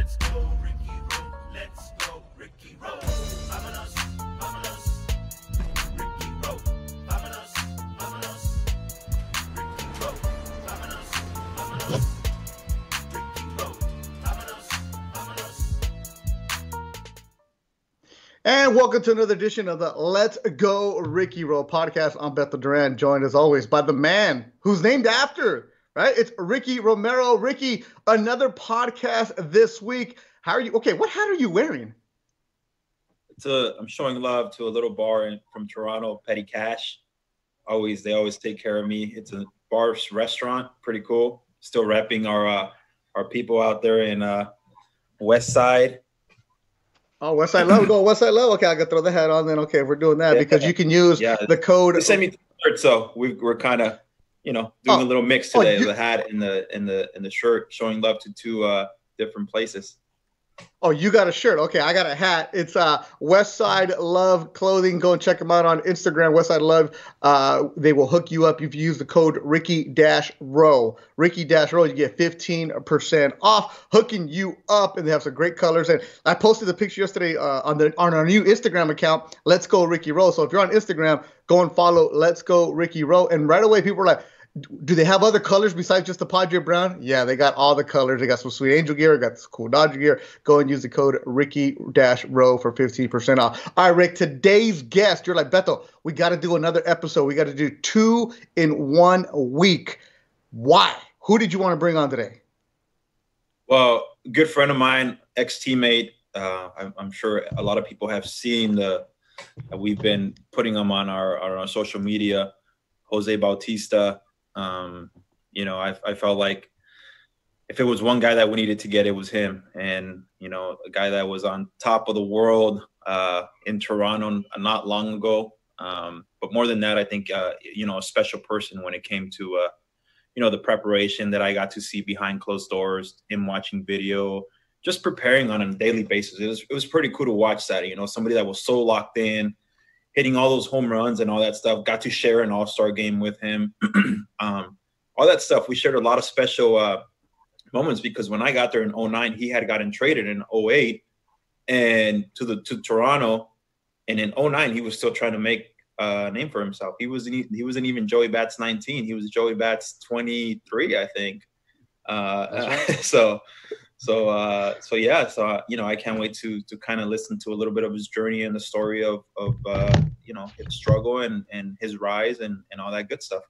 Let's go, Ricky Roll. Let's go, Ricky Roll. Vámonos, vámonos. Ricky Roll. Vámonos, vámonos. Ricky Roll. Vámonos, vámonos. Ricky Roll. Vámonos, vámonos. And welcome to another edition of the Let's Go Ricky Roll podcast. I'm Beto Duran, joined as always by the man who's named after, right? It's Ricky Romero. Ricky, another podcast this week. How are you? Okay, what hat are you wearing? I'm showing love to a little bar from Toronto, Petty Cash. They always take care of me. It's a bar restaurant, pretty cool. Still repping our people out there in West Side. Oh, West Side Love. Go West Side Love. Okay, I can throw the hat on then. Okay, we're doing that because you can use the code. They sent me t-shirt, so we're kind of, doing a little mix today. The hat and the shirt, showing love to two different places. Oh, you got a shirt. Okay, I got a hat. It's West Side Love Clothing. Go and check them out on Instagram, West Side Love. They will hook you up if you use the code Ricky-Row. Ricky-Row, you get 15% off, hooking you up, and they have some great colors. And I posted the picture yesterday on our new Instagram account, Let's Go Ricky Row. So if you're on Instagram, go and follow Let's Go Ricky Row. And right away, people are like, do they have other colors besides just the Padre Brown? Yeah, they got all the colors. They got some Sweet Angel gear, got some cool Dodger gear. Go and use the code Ricky-Row for 15% off. All right, Rick, today's guest, you're like, Beto, we got to do another episode. We got to do 2 in 1 week. Why? Who did you want to bring on today? Well, a good friend of mine, ex-teammate. I'm sure a lot of people have seen we've been putting him on our social media, Jose Bautista. I felt like if it was one guy that we needed to get, it was him. And, a guy that was on top of the world in Toronto not long ago. But more than that, I think, a special person when it came to, the preparation that I got to see behind closed doors, him watching video, just preparing on a daily basis. It was pretty cool to watch that, somebody that was so locked in, hitting all those home runs and all that stuff. Got to share an all-star game with him. All that stuff. We shared a lot of special moments because when I got there in 2009, he had gotten traded in 2008 and to Toronto. And in 2009, he was still trying to make a name for himself. He wasn't even Joey Bats 19. He was Joey Bats 23, I think. Right. So I can't wait to kind of listen to a little bit of his journey and the story of his struggle and his rise and all that good stuff.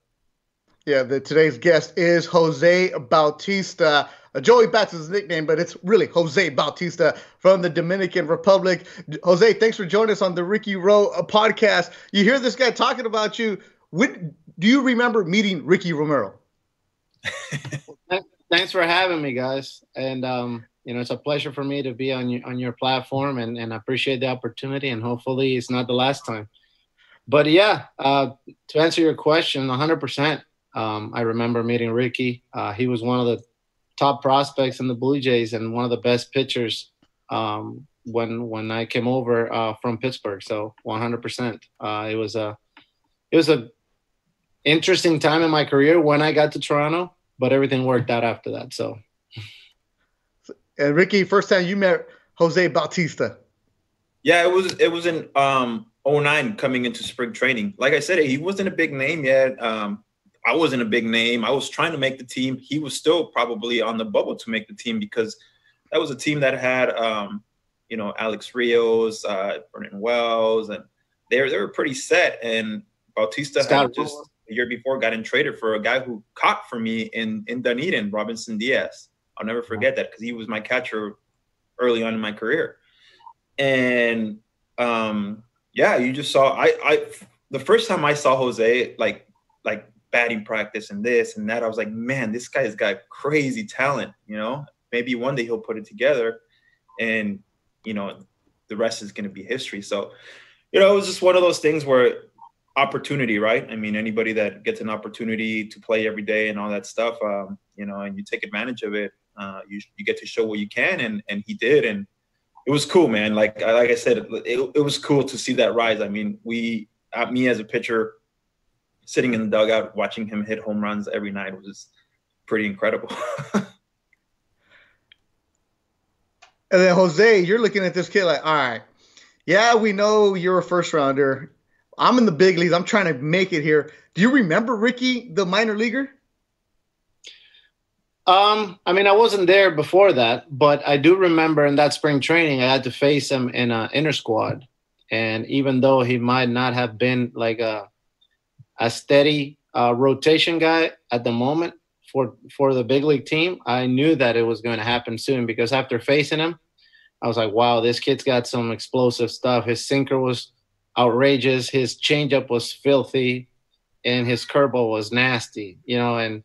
Yeah, today's guest is Jose Bautista. Joey Bats is his nickname, but it's really Jose Bautista from the Dominican Republic. Jose, thanks for joining us on the Ricky Row podcast. You hear this guy talking about you. Do you remember meeting Ricky Romero? Thanks for having me, guys. And it's a pleasure for me to be on your platform, and I appreciate the opportunity. And hopefully, it's not the last time. But yeah, to answer your question, 100%. I remember meeting Ricky. He was one of the top prospects in the Blue Jays and one of the best pitchers when I came over from Pittsburgh. So 100%. It was a interesting time in my career when I got to Toronto, but everything worked out after that. So. And Ricky, first time you met Jose Bautista. Yeah, it was in 2009 coming into spring training. Like I said, he wasn't a big name yet. I wasn't a big name. I was trying to make the team. He was still probably on the bubble to make the team because that was a team that had, Alex Rios, Vernon Wells, and they were pretty set. And Bautista had just a year before gotten traded for a guy who caught for me in Dunedin, Robinson Diaz. I'll never forget that because he was my catcher early on in my career. And you just saw the first time I saw Jose like batting practice and this and that, I was like, man, this guy's got crazy talent. Maybe one day he'll put it together, and the rest is going to be history. So it was just one of those things where opportunity, right? I mean, anybody that gets an opportunity to play every day and all that stuff, and you take advantage of it, you get to show what you can, and he did, and it was cool, man. Like I said, it was cool to see that rise. I mean, me as a pitcher, sitting in the dugout watching him hit home runs every night was just pretty incredible. And then Jose, you're looking at this kid like, all right, yeah, we know you're a first rounder. I'm in the big leagues. I'm trying to make it here. Do you remember Ricky, the minor leaguer? I mean, I wasn't there before that, but I do remember in that spring training, I had to face him in an inter squad. And even though he might not have been like a steady rotation guy at the moment for the big league team, I knew that it was going to happen soon, because after facing him, I was like, wow, this kid's got some explosive stuff. His sinker was outrageous. His changeup was filthy, and his curveball was nasty, and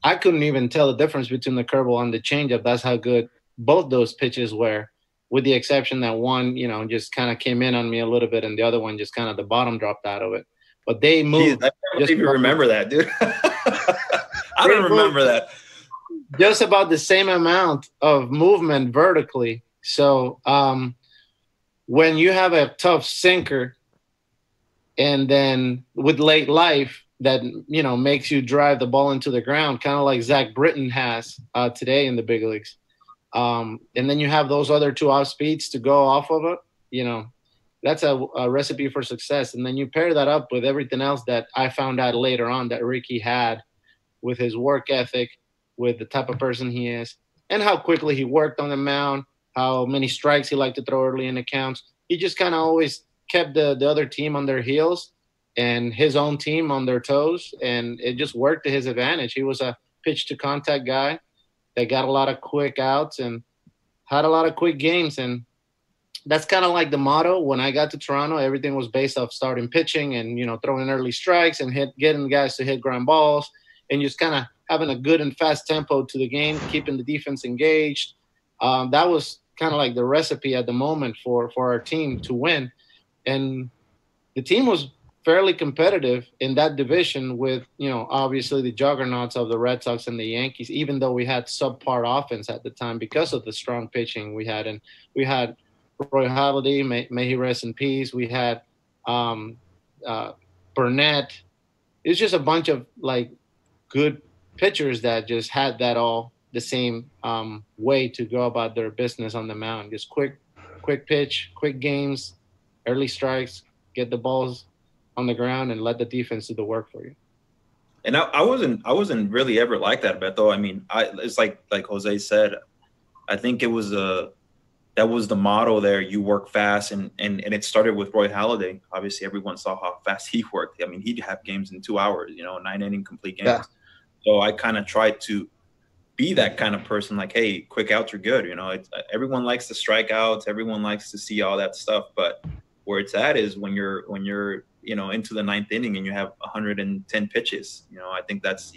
I couldn't even tell the difference between the curveball and the changeup. That's how good both those pitches were, with the exception that one, just kind of came in on me a little bit, and the other one just kind of the bottom dropped out of it. But they moved. Jeez, I don't even remember that, dude. I don't remember that. Just about the same amount of movement vertically. So when you have a tough sinker, and then with late life that makes you drive the ball into the ground, kind of like Zach Britton has today in the big leagues, and then you have those other two off speeds to go off of it, that's a recipe for success. And then you pair that up with everything else that I found out later on that Ricky had, with his work ethic, with the type of person he is, and how quickly he worked on the mound, how many strikes he liked to throw early in the counts. He just kind of always kept the other team on their heels and his own team on their toes, and it just worked to his advantage. He was a pitch to contact guy that got a lot of quick outs and had a lot of quick games. And that's kind of like the motto. When I got to Toronto, everything was based off starting pitching and, throwing early strikes and getting guys to hit ground balls, and just kind of having a good and fast tempo to the game, keeping the defense engaged. That was kind of like the recipe at the moment for our team to win. And the team was fairly competitive in that division with, obviously the juggernauts of the Red Sox and the Yankees, even though we had subpar offense at the time because of the strong pitching we had. And we had Roy Halladay, may he rest in peace. We had Burnett. It was just a bunch of like good pitchers that just had that all the same way to go about their business on the mound. Just quick pitch, quick games, early strikes, get the balls on the ground, and let the defense do the work for you. And I wasn't really ever like that, Beto. I mean, it's like Jose said. I think it was that was the motto there. You work fast, and it started with Roy Halladay. Obviously, everyone saw how fast he worked. I mean, he'd have games in 2 hours, 9-inning complete games. Yeah. So I kind of tried to be that kind of person. Like, hey, quick outs are good. Everyone likes the strikeouts. Everyone likes to see all that stuff. But where it's at is when you're into the 9th inning and you have 110 pitches. I think that's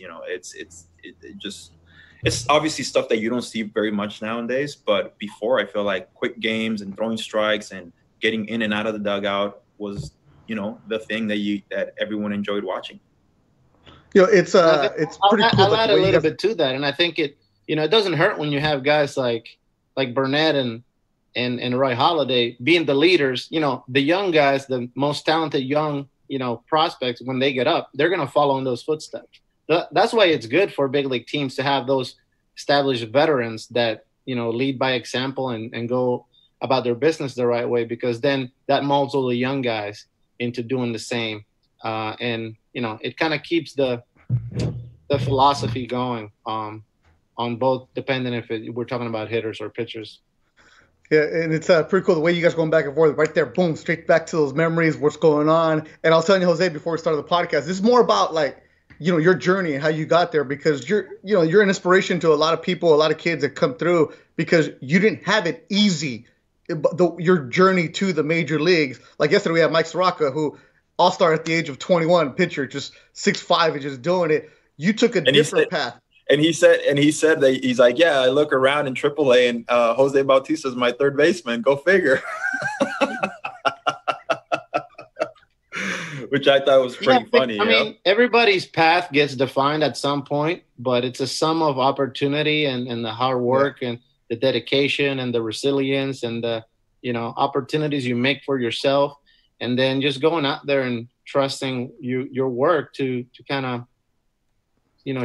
it's obviously stuff that you don't see very much nowadays. But before, I feel like quick games and throwing strikes and getting in and out of the dugout was the thing that everyone enjoyed watching. It's pretty cool. I'll add a little bit to that, and I think it doesn't hurt when you have guys like Burnett and Roy Halladay being the leaders. The young guys, the most talented young prospects, when they get up, they're going to follow in those footsteps. That's why it's good for big league teams to have those established veterans that lead by example and go about their business the right way, because then that molds all the young guys into doing the same. And it kind of keeps the philosophy going on both, depending if we're talking about hitters or pitchers. Yeah, and it's pretty cool the way you guys going back and forth right there. Boom, straight back to those memories, what's going on. And I was telling you, Jose, before we started the podcast, this is more about like your journey and how you got there, because you're an inspiration to a lot of people, a lot of kids that come through, because you didn't have it easy. Your journey to the major leagues. Like yesterday, we had Mike Soroka, who all-star at the age of 21, pitcher, just 6'5", and just doing it. You took a different path. And he said that he's like, yeah, I look around in AAA and Jose Bautista is my third baseman. Go figure. Which I thought was pretty funny. I mean, everybody's path gets defined at some point, but it's a sum of opportunity and the hard work and the dedication and the resilience and the opportunities you make for yourself. And then just going out there and trusting your work to kind of,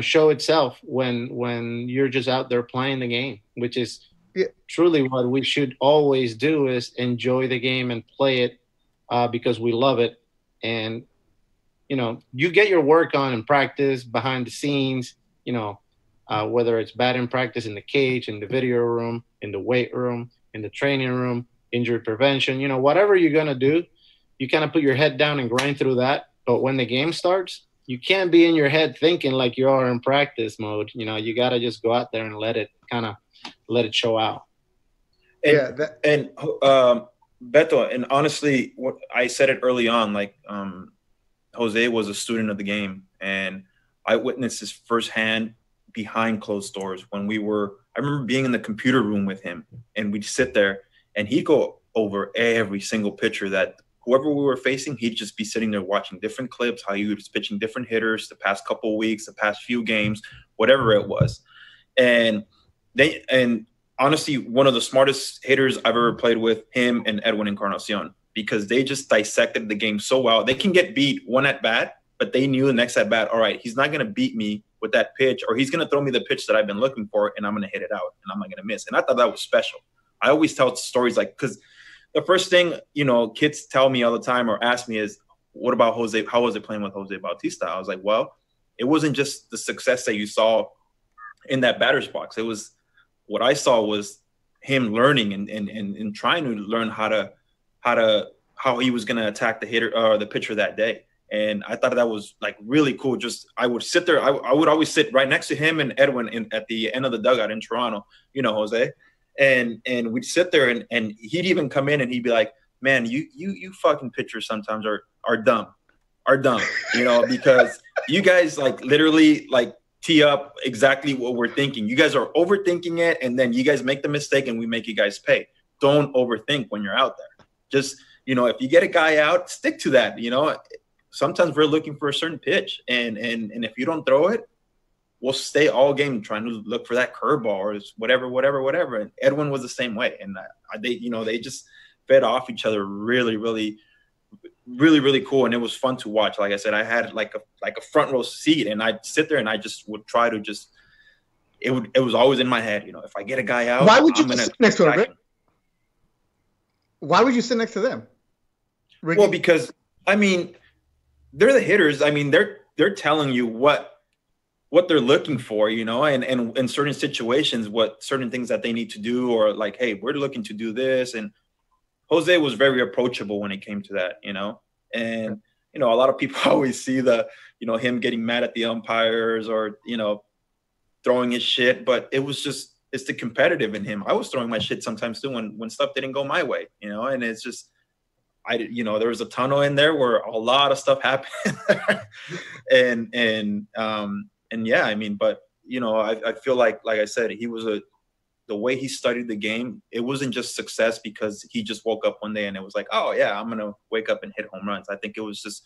show itself when you're just out there playing the game, which is truly what we should always do is enjoy the game and play it because we love it. And, you get your work on in practice, behind the scenes, whether it's batting practice in the cage, in the video room, in the weight room, in the training room, injury prevention, whatever you're going to do, you kind of put your head down and grind through that. But when the game starts, you can't be in your head thinking like you are in practice mode. You got to just go out there and let it show out. And Beto, and honestly, what I said it early on, like Jose was a student of the game, and I witnessed this firsthand behind closed doors when I remember being in the computer room with him, and we'd sit there and he'd go over every single pitcher that whoever we were facing, he'd just be sitting there watching different clips, how he was pitching different hitters the past couple of weeks, the past few games, whatever it was. And honestly, one of the smartest hitters I've ever played with, him and Edwin Encarnacion, because they just dissected the game so well. They can get beat one at bat, but they knew the next at bat, all right, he's not going to beat me with that pitch, or he's going to throw me the pitch that I've been looking for, and I'm going to hit it out, and I'm not going to miss. And I thought that was special. I always tell stories like, because the first thing, kids tell me all the time or ask me is, what about Jose? How was it playing with Jose Bautista? I was like, well, it wasn't just the success that you saw in that batter's box. It was what I saw was him learning and trying to learn how he was going to attack the hitter or the pitcher that day. And I thought that was like really cool. Just I would sit there. I would always sit right next to him and Edwin at the end of the dugout in Toronto, Jose. And we'd sit there and he'd even come in and he'd be like, man, you fucking pitchers sometimes are dumb, because you guys like literally like tee up exactly what we're thinking. You guys are overthinking it, and then you guys make the mistake and we make you guys pay. Don't overthink when you're out there. Just, if you get a guy out, stick to that. Sometimes we're looking for a certain pitch, and if you don't throw it, we'll stay all game trying to look for that curveball or whatever. And Edwin was the same way. And they just fed off each other really, really, really, really cool. And it was fun to watch. Like I said, I had like a front row seat, and I'd sit there and I just would try to it was always in my head, if I get a guy out, why would you sit next to him, Rick? Why would you sit next to them, Ricky? Well, because they're the hitters. They're telling you what they're looking for, and in certain situations, what certain things that they need to do, or like, hey, we're looking to do this. And Jose was very approachable when it came to that, and, a lot of people always see him getting mad at the umpires or, throwing his shit, but it's the competitive in him. I was throwing my shit sometimes too when stuff didn't go my way, and it's just, there was a tunnel in there where a lot of stuff happened. and yeah, but I feel like I said, he was the way he studied the game, it wasn't just success because he just woke up one day and it was like, oh yeah, I'm going to wake up and hit home runs. I think it was just,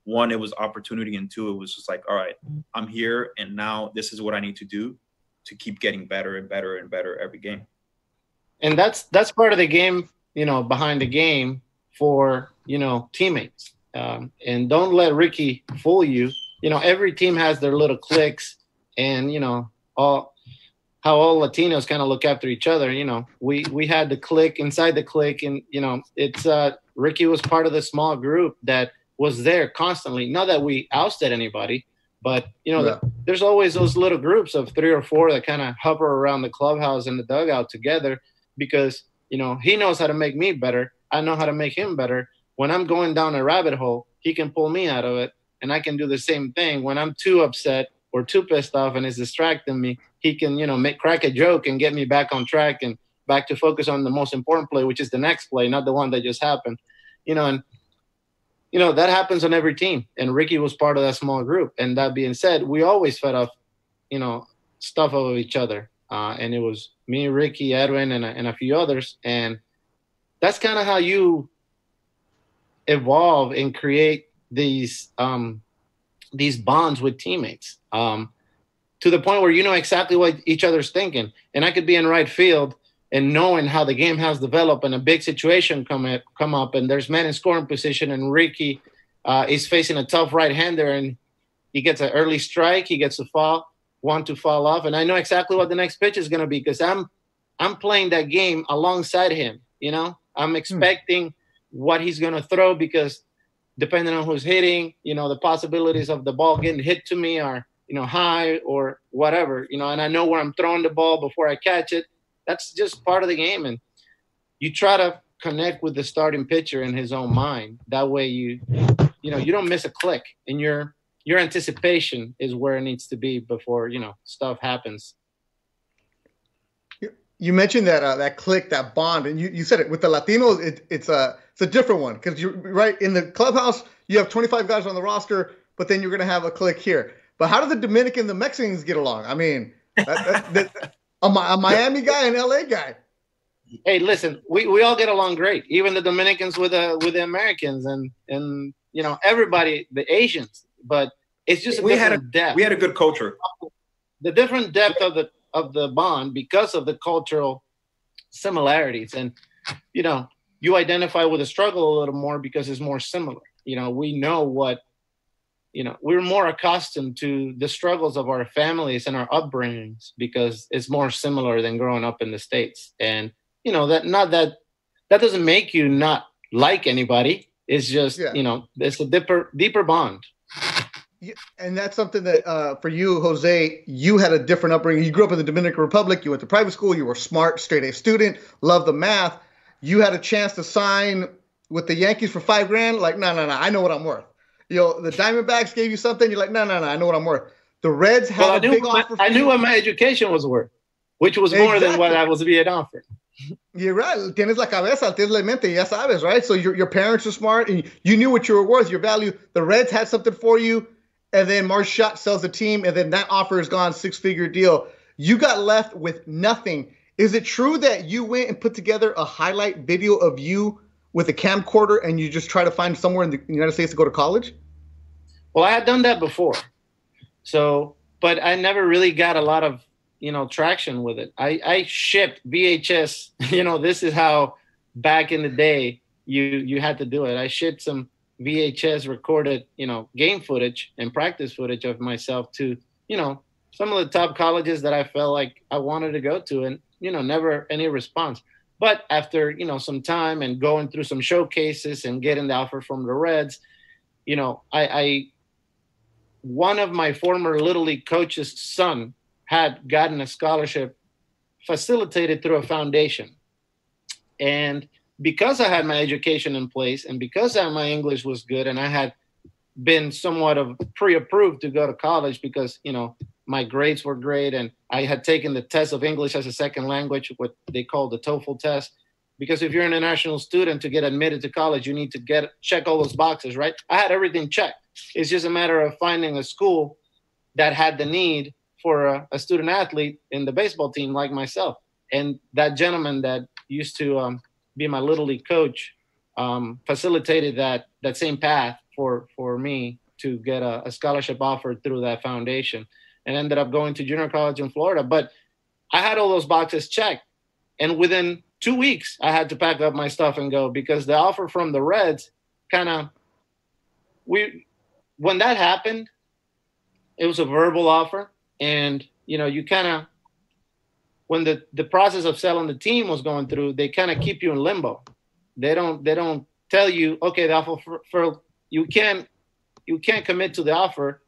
one, it was opportunity, and two, it was just like, all right, I'm here, and now this is what I need to do to keep getting better and better and better every game. And that's part of the game, behind the game for, teammates. And don't let Ricky fool you. Every team has their little cliques, and, how all Latinos kind of look after each other. We had the clique inside the clique, and, it's Ricky was part of the small group that was there constantly. Not that we ousted anybody, but, there's always those little groups of 3 or 4 that kind of hover around the clubhouse and the dugout together because, he knows how to make me better. I know how to make him better. When I'm going down a rabbit hole, he can pull me out of it, and I can do the same thing. When I'm too upset or too pissed off and it's distracting me, he can, crack a joke and get me back on track and back to focus on the most important play, which is the next play, not the one that just happened. That happens on every team, and Ricky was part of that small group. And that being said, we always fed off, stuff of each other. And it was me, Ricky, Edwin, and a few others. And that's kind of how you evolve and create these bonds with teammates, to the point where you know exactly what each other's thinking. And I could be in right field and knowing how the game has developed and a big situation come up and there's men in scoring position and Ricky is facing a tough right-hander and he gets an early strike, he gets a foul, one to fall off, and I know exactly what the next pitch is going to be because I'm I'm playing that game alongside him. You know, I'm expecting what he's going to throw because depending on who's hitting, you know, the possibilities of the ball getting hit to me are, you know, high or whatever, you know, and I know where I'm throwing the ball before I catch it. That's just part of the game. And you try to connect with the starting pitcher in his own mind. That way you know, you don't miss a click, and your anticipation is where it needs to be before, you know, stuff happens. You mentioned that that click, that bond, and you said it with the Latinos. It's a different one because you're right in the clubhouse. You have 25 guys on the roster, but then you're going to have a click here. But how do the Dominican, the Mexicans get along? I mean, a Miami guy and LA guy. Hey, listen, we all get along great. Even the Dominicans with the Americans and you know, everybody, the Asians. But it's just we had a good culture. The different depth of the bond because of the cultural similarities. And, you know, you identify with the struggle a little more because it's more similar. You know, we know what, you know, we're more accustomed to the struggles of our families and our upbringings because it's more similar than growing up in the States. And, you know, that doesn't make you not like anybody. It's just, you know, it's a deeper bond. Yeah, and that's something that for you, Jose, you had a different upbringing. You grew up in the Dominican Republic. You went to private school. You were smart, straight A student, loved the math. You had a chance to sign with the Yankees for $5 grand. Like, no, I know what I'm worth. You know, the Diamondbacks gave you something. You're like, no, I know what I'm worth. The Reds had a big offer. I knew what my education was worth, which was more than what I was being offered. You're right. Tienes la cabeza, tienes la mente, ya sabes, right? So your parents are smart, and you knew what you were worth, your value. The Reds had something for you. And then Marge Schott sells the team, and then that offer is gone, 6-figure deal. You got left with nothing. Is it true that you went and put together a highlight video of you with a camcorder and you just try to find somewhere in the United States to go to college? Well, I had done that before. So, but I never really got a lot of, you know, traction with it. I shipped VHS. You know, this is how back in the day you had to do it. I shipped some VHS recorded, you know, game footage and practice footage of myself to, you know, some of the top colleges that I felt like I wanted to go to, and, you know, never any response. But after, you know, some time and going through some showcases and getting the offer from the Reds, you know, I one of my former Little League coach's son had gotten a scholarship facilitated through a foundation. And because I had my education in place and because my English was good and I had been somewhat of pre-approved to go to college because, you know, my grades were great and I had taken the test of English as a second language, what they call the TOEFL test. Because if you're an international student, to get admitted to college, you need to check all those boxes, right? I had everything checked. It's just a matter of finding a school that had the need for a student athlete in the baseball team like myself. And that gentleman that used to be my Little League coach facilitated that same path for me to get a scholarship offer through that foundation, and ended up going to junior college in Florida. But I had all those boxes checked. And within 2 weeks, I had to pack up my stuff and go, because the offer from the Reds when that happened, it was a verbal offer. And, you know, you when the process of selling the team was going through, they kind of keep you in limbo. They don't tell you, okay, the offer for you can't commit to the offer,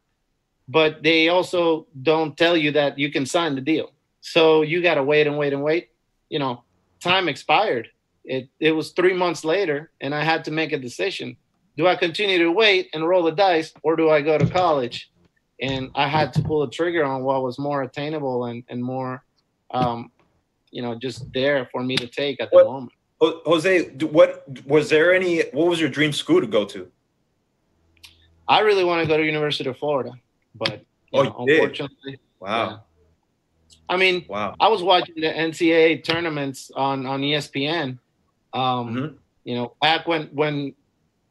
but they also don't tell you that you can sign the deal. So you got to wait and wait and wait. You know, time expired. It was 3 months later, and I had to make a decision. Do I continue to wait and roll the dice, or do I go to college? And I had to pull the trigger on what was more attainable and more, you know, just there for me to take at the moment. Jose, what was your dream school to go to? I really want to go to University of Florida, but unfortunately, wow. Yeah. I mean, I was watching the NCAA tournaments on ESPN. You know, back when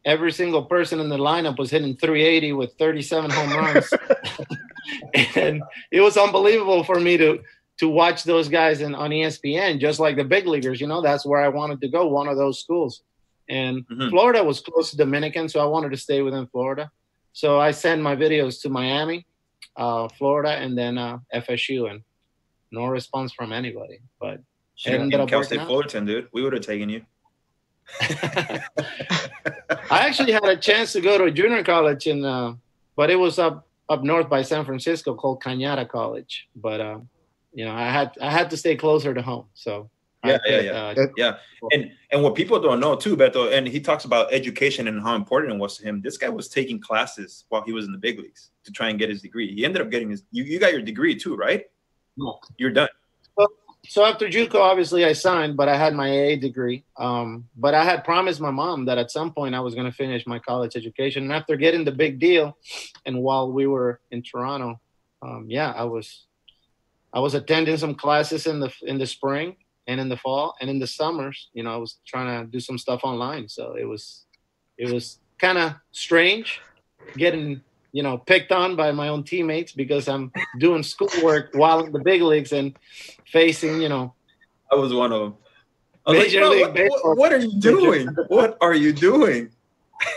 every single person in the lineup was hitting 380 with 37 home runs, and it was unbelievable for me to watch those guys on ESPN, just like the big leaguers. You know, that's where I wanted to go, one of those schools. And Florida was close to Dominican, so I wanted to stay within Florida. So I sent my videos to Miami, Florida, and then FSU, and no response from anybody. But Should have ended been up Cal working State out. Fullerton, dude. We would have taken you. I actually had a chance to go to a junior college but it was up north by San Francisco called Cañada College. But I had to stay closer to home. So Yeah, I picked, yeah. And what people don't know too, Beto, and he talks about education and how important it was to him. This guy was taking classes while he was in the big leagues to try and get his degree. He ended up getting his. You got your degree too, right? No. You're done. So after JUCO, obviously I signed, but I had my AA degree. But I had promised my mom that at some point I was going to finish my college education. And after getting the big deal, and while we were in Toronto, I was attending some classes in the spring and in the fall and in the summers. I was trying to do some stuff online. So it was kind of strange getting picked on by my own teammates because I'm doing schoolwork while in the big leagues and facing, I was one of them. I was Major League Baseball. what are you doing? What are you doing?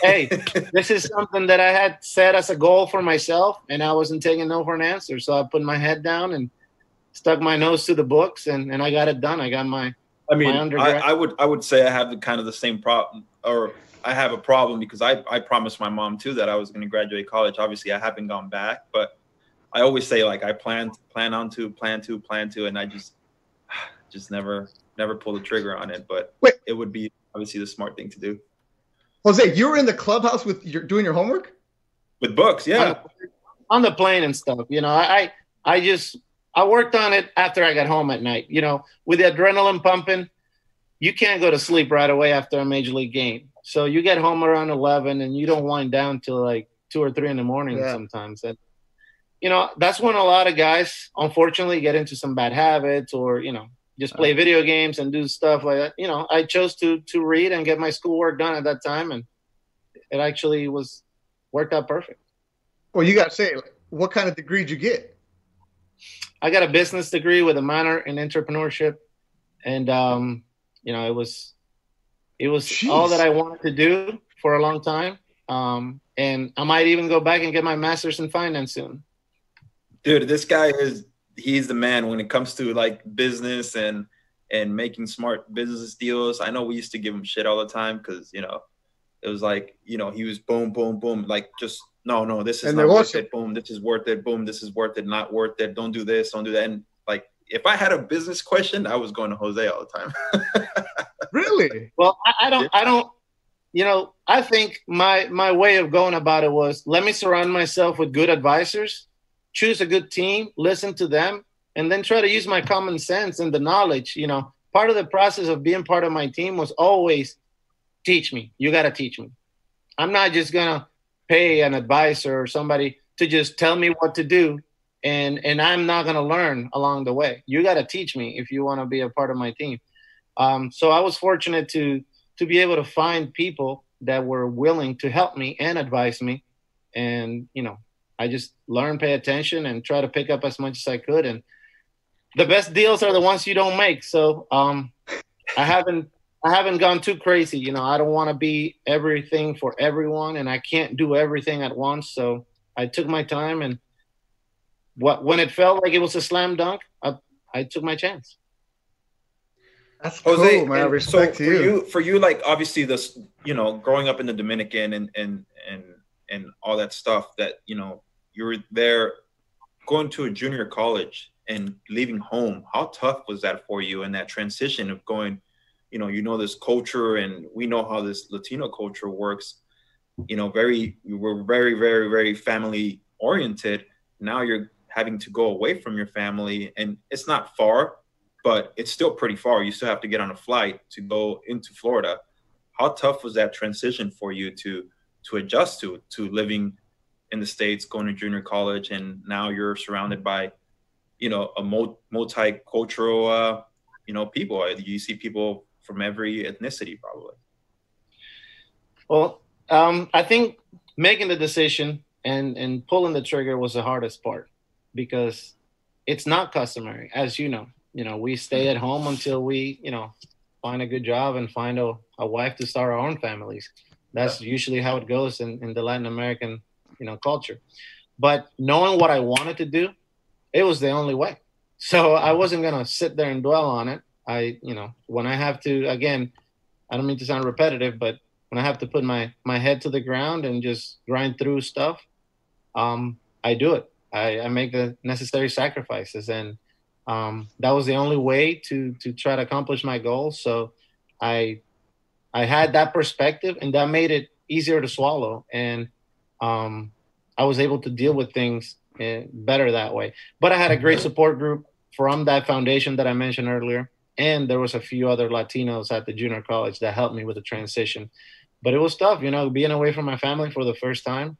Hey, this is something that I had set as a goal for myself, and I wasn't taking no for an answer. So I put my head down and stuck my nose to the books, and I got it done. I got my undergrad. I would say I have the same problem, or I have a problem because I promised my mom too that I was going to graduate college. Obviously, I haven't gone back, but I always say like I plan to, and I just never pull the trigger on it. But it would be obviously the smart thing to do. Jose, you were in the clubhouse doing your homework? With books, yeah. On the plane and stuff. I worked on it after I got home at night. With the adrenaline pumping, you can't go to sleep right away after a major league game. So you get home around 11 and you don't wind down till like 2 or 3 in the morning sometimes. And, that's when a lot of guys, unfortunately, get into some bad habits or, just play video games and do stuff like that. I chose to read and get my schoolwork done at that time. And it actually worked out perfect. Well, you got to say, what kind of degree did you get? I got a business degree with a minor in entrepreneurship. And, it was Jeez. All that I wanted to do for a long time. And I might even go back and get my master's in finance soon. Dude, this guy he's the man when it comes to like business and making smart business deals. I know we used to give him shit all the time because, it was like, he was boom, boom, boom. Like just, no, this is not worth it. Boom, this is worth it. Boom, this is worth it. Not worth it. Don't do this. Don't do that. And like, if I had a business question, I was going to Jose all the time. Really? Well, I don't, I think my way of going about it was let me surround myself with good advisors, choose a good team, listen to them, and then try to use my common sense and the knowledge. Part of the process of being part of my team was always teach me. You got to teach me. I'm not just going to pay an advisor or somebody to just tell me what to do. And I'm not going to learn along the way. You got to teach me if you want to be a part of my team. So I was fortunate to be able to find people that were willing to help me and advise me. And, I just learned, pay attention, and try to pick up as much as I could. And the best deals are the ones you don't make. So I haven't gone too crazy. I don't want to be everything for everyone, and I can't do everything at once. So I took my time, and when it felt like it was a slam dunk, I took my chance. That's Jose, cool, man. Respect so to you. For you, like obviously this, growing up in the Dominican and all that stuff that, you were there going to a junior college and leaving home. How tough was that for you in that transition of going, this culture, and we know how this Latino culture works, we're very, very, very family oriented. Now you're having to go away from your family, and it's not far, but it's still pretty far. You still have to get on a flight to go into Florida. How tough was that transition for you to adjust to living in the States, going to junior college, and now you're surrounded by, a multicultural, people. You see people from every ethnicity, probably. Well, I think making the decision and pulling the trigger was the hardest part because it's not customary, as you know. We stay at home until we, find a good job and find a wife to start our own families. That's usually how it goes in the Latin American, culture. But knowing what I wanted to do, it was the only way. So I wasn't going to sit there and dwell on it. when I have to, again, I don't mean to sound repetitive, but when I have to put my head to the ground and just grind through stuff, I do it. I make the necessary sacrifices, and that was the only way to try to accomplish my goals. So I had that perspective, and that made it easier to swallow. And I was able to deal with things better that way. But I had a great support group from that foundation that I mentioned earlier. And there was a few other Latinos at the junior college that helped me with the transition. But it was tough, being away from my family for the first time.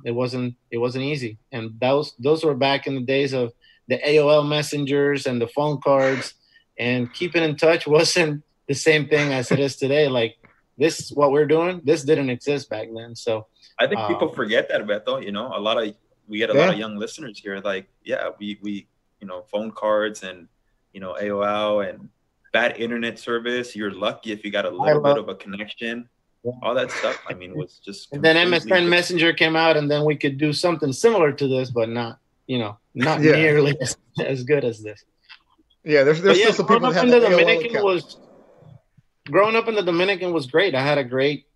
It wasn't easy. And those were back in the days of the AOL messengers and the phone cards, and keeping in touch wasn't the same thing as it is today. Like, this, what we're doing, this didn't exist back then. So I think people forget that, Beto. We get a lot of young listeners here. Like, we phone cards and AOL and bad internet service. You're lucky if you got a little bit of a connection. All that stuff, was just. And then MSN Messenger came out, and then we could do something similar to this, but not nearly as good as this. Yeah, there's still some people that have the Dominican growing up in the Dominican was great. I had a great,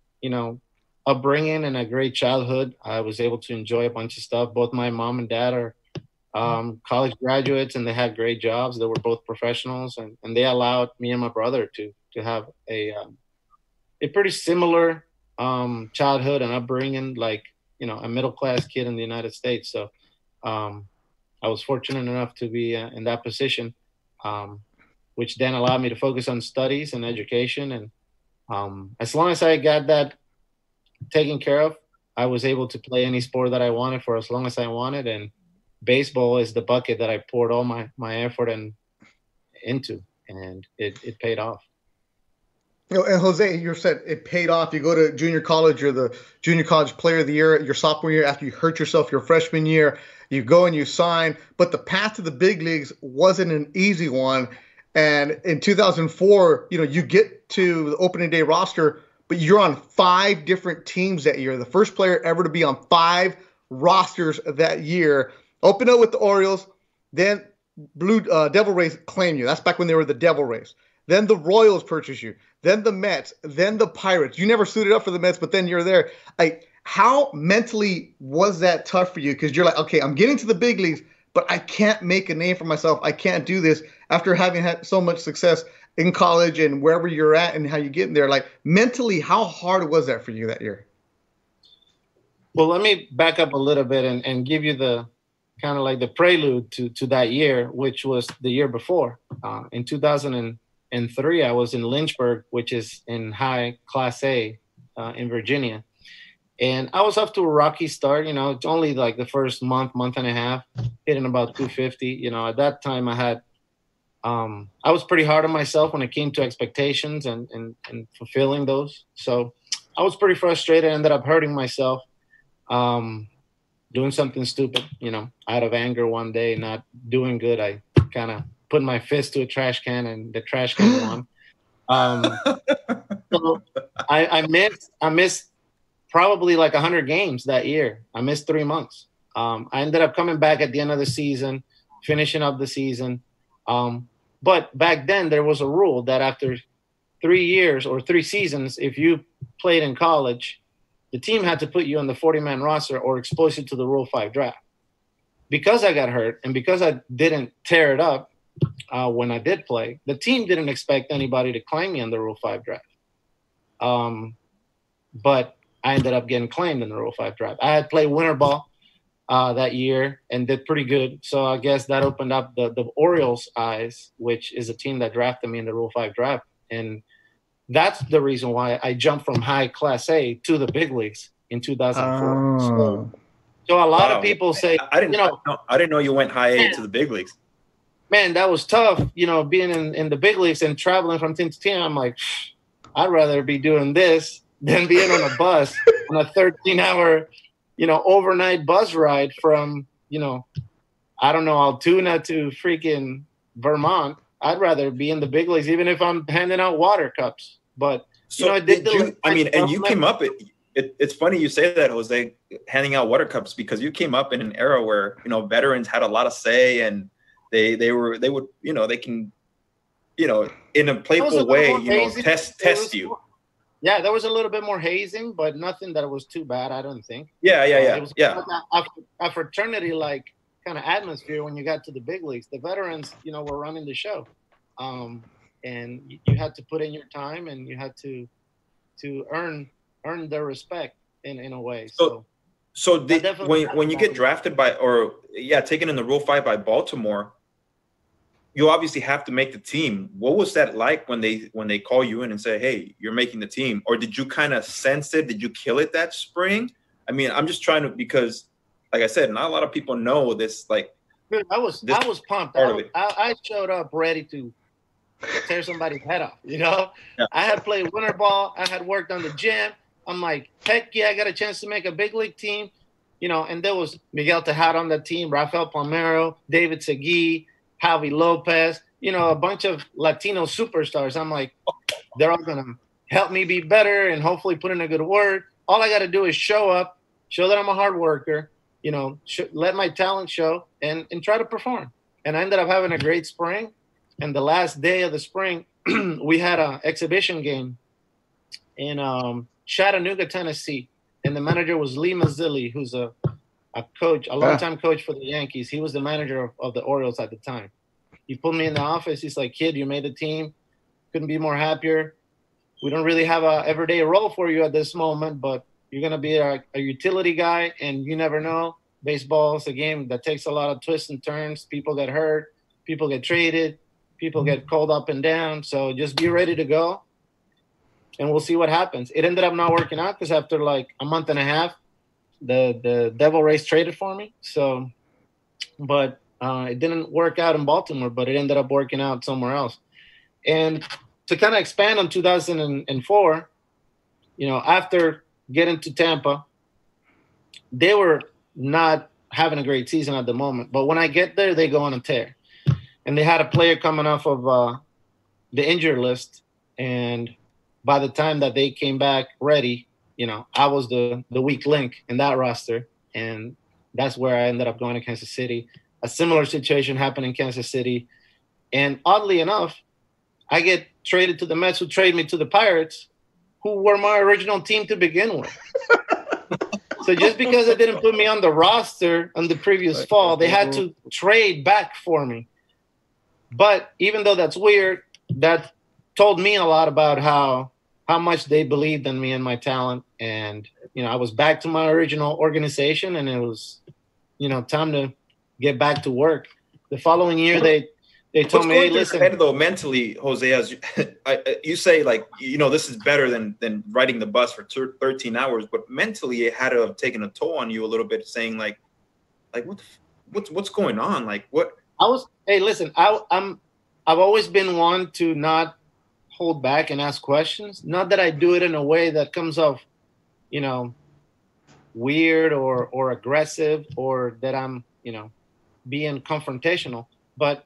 upbringing and a great childhood. I was able to enjoy a bunch of stuff. Both my mom and dad are college graduates, and they had great jobs. They were both professionals, and they allowed me and my brother to have a pretty similar childhood and upbringing, like, a middle-class kid in the United States. So I was fortunate enough to be in that position, which then allowed me to focus on studies and education. And as long as I got that taken care of, I was able to play any sport that I wanted for as long as I wanted. And baseball is the bucket that I poured all my effort into, and it paid off. And Jose, you said it paid off. You go to junior college, you're the junior college player of the year, your sophomore year after you hurt yourself your freshman year. You go and you sign, but the path to the big leagues wasn't an easy one. And in 2004, you get to the opening day roster, but you're on 5 different teams that year. The first player ever to be on 5 rosters that year. Open up with the Orioles, then Devil Rays claim you. That's back when they were the Devil Rays. Then the Royals purchase you. Then the Mets. Then the Pirates. You never suited up for the Mets, but then you're there. Like, how mentally was that tough for you? Because you're like, okay, I'm getting to the big leagues, but I can't make a name for myself. I can't do this after having had so much success in college and wherever you're at and how you get in there. Like, mentally, how hard was that for you that year? Well, let me back up a little bit and give you the kind of like the prelude to that year, which was the year before. In 2003, I was in Lynchburg, which is in high Class A in Virginia. And I was off to a rocky start. It's only like the first month and a half, hitting about 250. At that time I was pretty hard on myself when it came to expectations and fulfilling those. So I was pretty frustrated. I ended up hurting myself, doing something stupid, out of anger one day, not doing good. I kind of put my fist to a trash can, and the trash can won. So I missed probably like 100 games that year. I missed 3 months. I ended up coming back at the end of the season, finishing up the season. But back then there was a rule that after 3 years or 3 seasons, if you played in college, the team had to put you on the 40-man roster or expose you to the Rule 5 draft. Because I got hurt and because I didn't tear it up when I did play, the team didn't expect anybody to claim me on the Rule 5 draft. But I ended up getting claimed in the Rule 5 draft. I had played winter ball that year and did pretty good. So I guess that opened up the Orioles' eyes, which is a team that drafted me in the Rule 5 draft. And that's the reason why I jumped from high Class A to the big leagues in 2004. So a lot of people say, I didn't know you went high A to the big leagues. Man, that was tough, being in the big leagues and traveling from team to team. I'm like, I'd rather be doing this than being on a bus on a 13-hour, overnight bus ride from, I don't know, Altoona to freaking Vermont. I'd rather be in the big leagues, even if I'm handing out water cups. But, you came up, it's funny you say that, Jose, handing out water cups, because you came up in an era where, veterans had a lot of say, and they can you know, in a playful way, you know, test you. Yeah, there was a little bit more hazing, but nothing that was too bad, I don't think. Yeah. It was like a fraternity like kind of atmosphere when you got to the big leagues. The veterans, you know, were running the show, and you had to put in your time, and you had to earn their respect in a way. So when you get drafted by, or taken in the Rule 5 by Baltimore, you obviously have to make the team. What was that like when they call you in and say, "Hey, you're making the team"? Or did you kind of sense it? Did you kill it that spring? I mean, I'm just trying to, because, like I said, not a lot of people know this. Like, dude, I was pumped. I showed up ready to tear somebody's head off. You know, I had played winter ball. I had worked on the gym. I'm like, heck yeah, I got a chance to make a big league team. You know, and there was Miguel Tejada on that team, Rafael Palmeiro, David Segui, Javi Lopez, you know, a bunch of Latino superstars. I'm like, they're all going to help me be better and hopefully put in a good word. All I got to do is show up, show that I'm a hard worker, you know, let my talent show and try to perform. And I ended up having a great spring. And the last day of the spring, we had an exhibition game in Chattanooga, Tennessee. And the manager was Lee Mazzilli, who's a coach, a longtime coach for the Yankees. He was the manager of the Orioles at the time. He pulled me in the office. He's like, "Kid, you made the team. Couldn't be more happier. We don't really have a everyday role for you at this moment, but you're going to be a utility guy, and you never know. Baseball is a game that takes a lot of twists and turns. People get hurt. People get traded. People get called up and down. So just be ready to go, and we'll see what happens." It ended up not working out because after like a month and a half, the Devil Rays traded for me. So, but it didn't work out in Baltimore, but it ended up working out somewhere else. And to kind of expand on 2004, you know, after getting to Tampa, they were not having a great season at the moment. But when I get there, they go on a tear. And they had a player coming off of the injured list. And by the time that they came back ready, you know, I was the weak link in that roster. And that's where I ended up going to Kansas City. A similar situation happened in Kansas City. And oddly enough, I get traded to the Mets, who trade me to the Pirates, who were my original team to begin with. So just because they didn't put me on the roster on the previous fall, they had to trade back for me. But even though that's weird, that told me a lot about how much they believed in me and my talent. And, you know, I was back to my original organization, and it was, you know, time to get back to work. The following year, they told me, "Hey, listen." Head, though, mentally, Jose, as you say, like, you know, this is better than riding the bus for 13 hours, but mentally it had to have taken a toll on you a little bit, saying like what's going on? Like, what? Hey, listen, I've always been one to not hold back and ask questions. Not that I do it in a way that comes off, you know, weird or aggressive, or that I'm, you know, being confrontational, but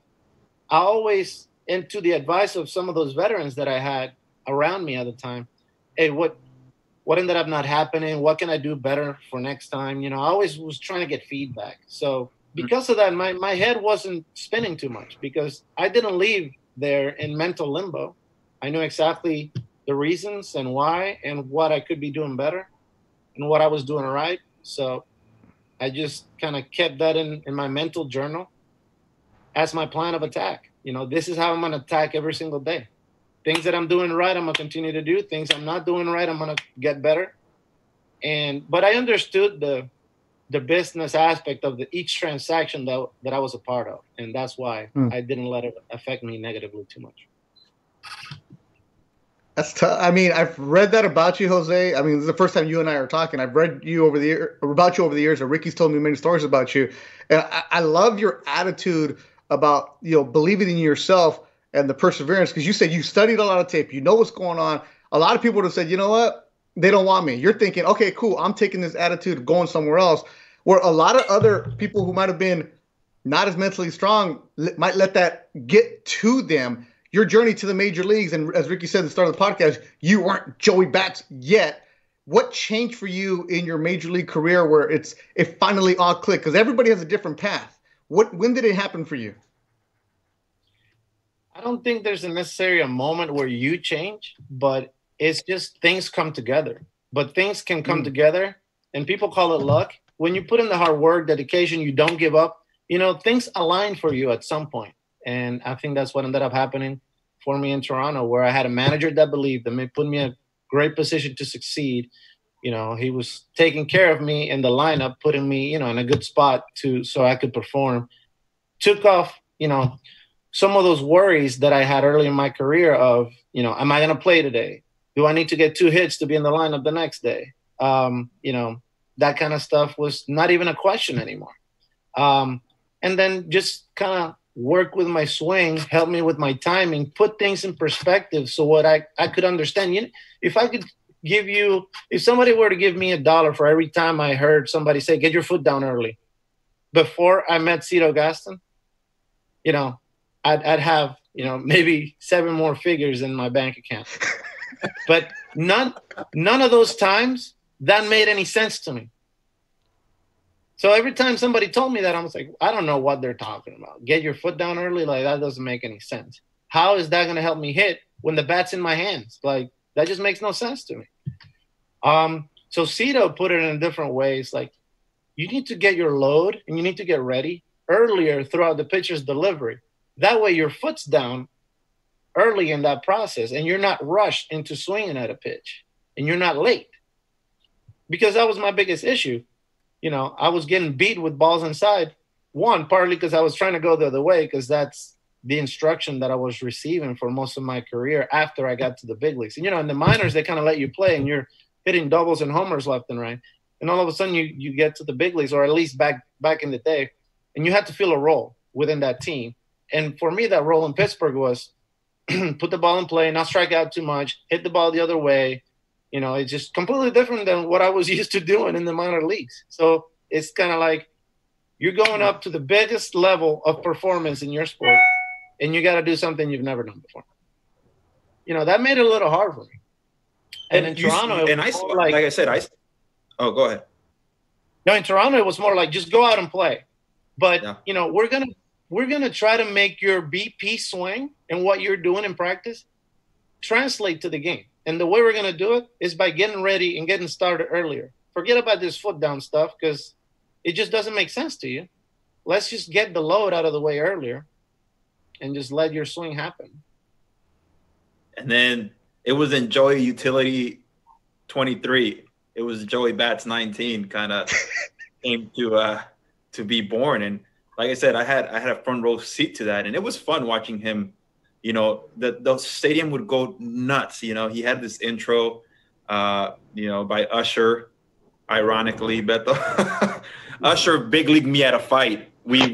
I always, and to the advice of some of those veterans that I had around me at the time, "Hey, what ended up not happening? What can I do better for next time?" You know, I always was trying to get feedback. So because of that, my head wasn't spinning too much, because I didn't leave there in mental limbo. I knew exactly the reasons and why and what I could be doing better and what I was doing right. So I just kind of kept that in my mental journal as my plan of attack. You know, this is how I'm going to attack every single day. Things that I'm doing right, I'm going to continue to do. Things I'm not doing right, I'm going to get better. But I understood the business aspect of each transaction that I was a part of. And that's why I didn't let it affect me negatively too much. That's tough. I mean, I've read that about you, Jose. I mean, this is the first time you and I are talking. I've read you over the years, and Ricky's told me many stories about you. And I love your attitude about, you know, believing in yourself and the perseverance, because you said you studied a lot of tape. You know what's going on. A lot of people would have said, "You know what? They don't want me." You're thinking, "Okay, cool. I'm taking this attitude of going somewhere else." Where a lot of other people who might have been not as mentally strong might let that get to them. Your journey to the major leagues, and as Ricky said at the start of the podcast, you weren't Joey Bats yet. What changed for you in your major league career where it finally all clicked? Because everybody has a different path. When did it happen for you? I don't think there's a necessary a moment where you change, but it's just things come together. But things can come together, and people call it luck. When you put in the hard work, dedication, you don't give up, things align for you at some point. And I think that's what ended up happening for me in Toronto, where I had a manager that believed in me, put me in a great position to succeed. He was taking care of me in the lineup, putting me, in a good spot so I could perform. Took off, some of those worries that I had early in my career of, am I going to play today? Do I need to get 2 hits to be in the lineup the next day? That kind of stuff was not even a question anymore. And then just kind of work with my swing, help me with my timing, put things in perspective. So what I could understand, if somebody were to give me $1 for every time I heard somebody say, get your foot down early, before I met Cito Gaston, I'd have, maybe 7 more figures in my bank account. But none of those times that made any sense to me. So every time somebody told me that, I was like, I don't know what they're talking about. Get your foot down early? Like, that doesn't make any sense. How is that going to help me hit when the bat's in my hands? Like, that just makes no sense to me. So Cito put it in different ways. Like, you need to get your load and you need to get ready earlier throughout the pitcher's delivery. That way your foot's down early in that process and you're not rushed into swinging at a pitch and you're not late. Because that was my biggest issue. I was getting beat with balls inside. One, partly because I was trying to go the other way, because that's the instruction that I was receiving for most of my career after I got to the big leagues. And, in the minors, they kind of let you play and you're hitting doubles and homers left and right. And all of a sudden you get to the big leagues, or at least back in the day, and you had to fill a role within that team. And for me, that role in Pittsburgh was put the ball in play, not strike out too much, hit the ball the other way. It's just completely different than what I was used to doing in the minor leagues. So it's kind of like you're going up to the biggest level of performance in your sport, and you got to do something you've never done before. That made it a little hard for me. And in Toronto, go ahead. No, in Toronto, it was more like just go out and play. But, we're gonna try to make your BP swing and what you're doing in practice translate to the game. And the way we're going to do it is by getting ready and getting started earlier. Forget about this foot down stuff, because it just doesn't make sense to you. Let's just get the load out of the way earlier and just let your swing happen. And then it was in Joey Utility 23. It was Joey Bats 19 kind of came to be born. And like I said, I had a front row seat to that. And it was fun watching him. The stadium would go nuts. He had this intro, by Usher, ironically, Beto. Usher big leagued me at a fight. He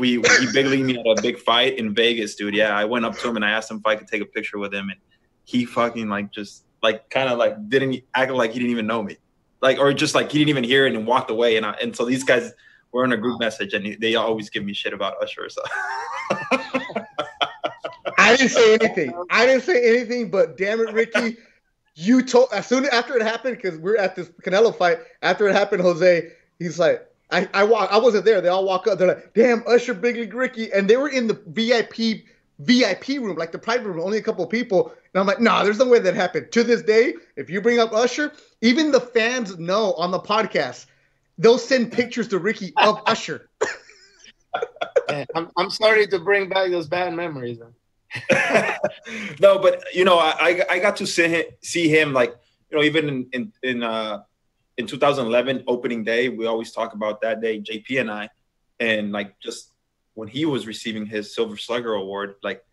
big leagued me at a big fight in Vegas, dude. Yeah, I went up to him and I asked him if I could take a picture with him, and he fucking didn't act like he didn't even know me, or just like he didn't even hear it and walked away. And so these guys were in a group message, and they always give me shit about Usher. So. I didn't say anything, but damn it, Ricky, you told after it happened, because we're at this Canelo fight. After it happened, Jose, he's like, I wasn't there. They all walk up. They're like, damn, Usher, Big League Ricky, and they were in the VIP room, like the private room, only a couple of people. And I'm like, nah, there's no way that happened. To this day, if you bring up Usher, even the fans know on the podcast, they'll send pictures to Ricky of Usher. I'm sorry to bring back those bad memories, man. No, but I got to see him, like, even in 2011 opening day. We always talk about that day, JP and I, and like just when he was receiving his Silver Slugger award, like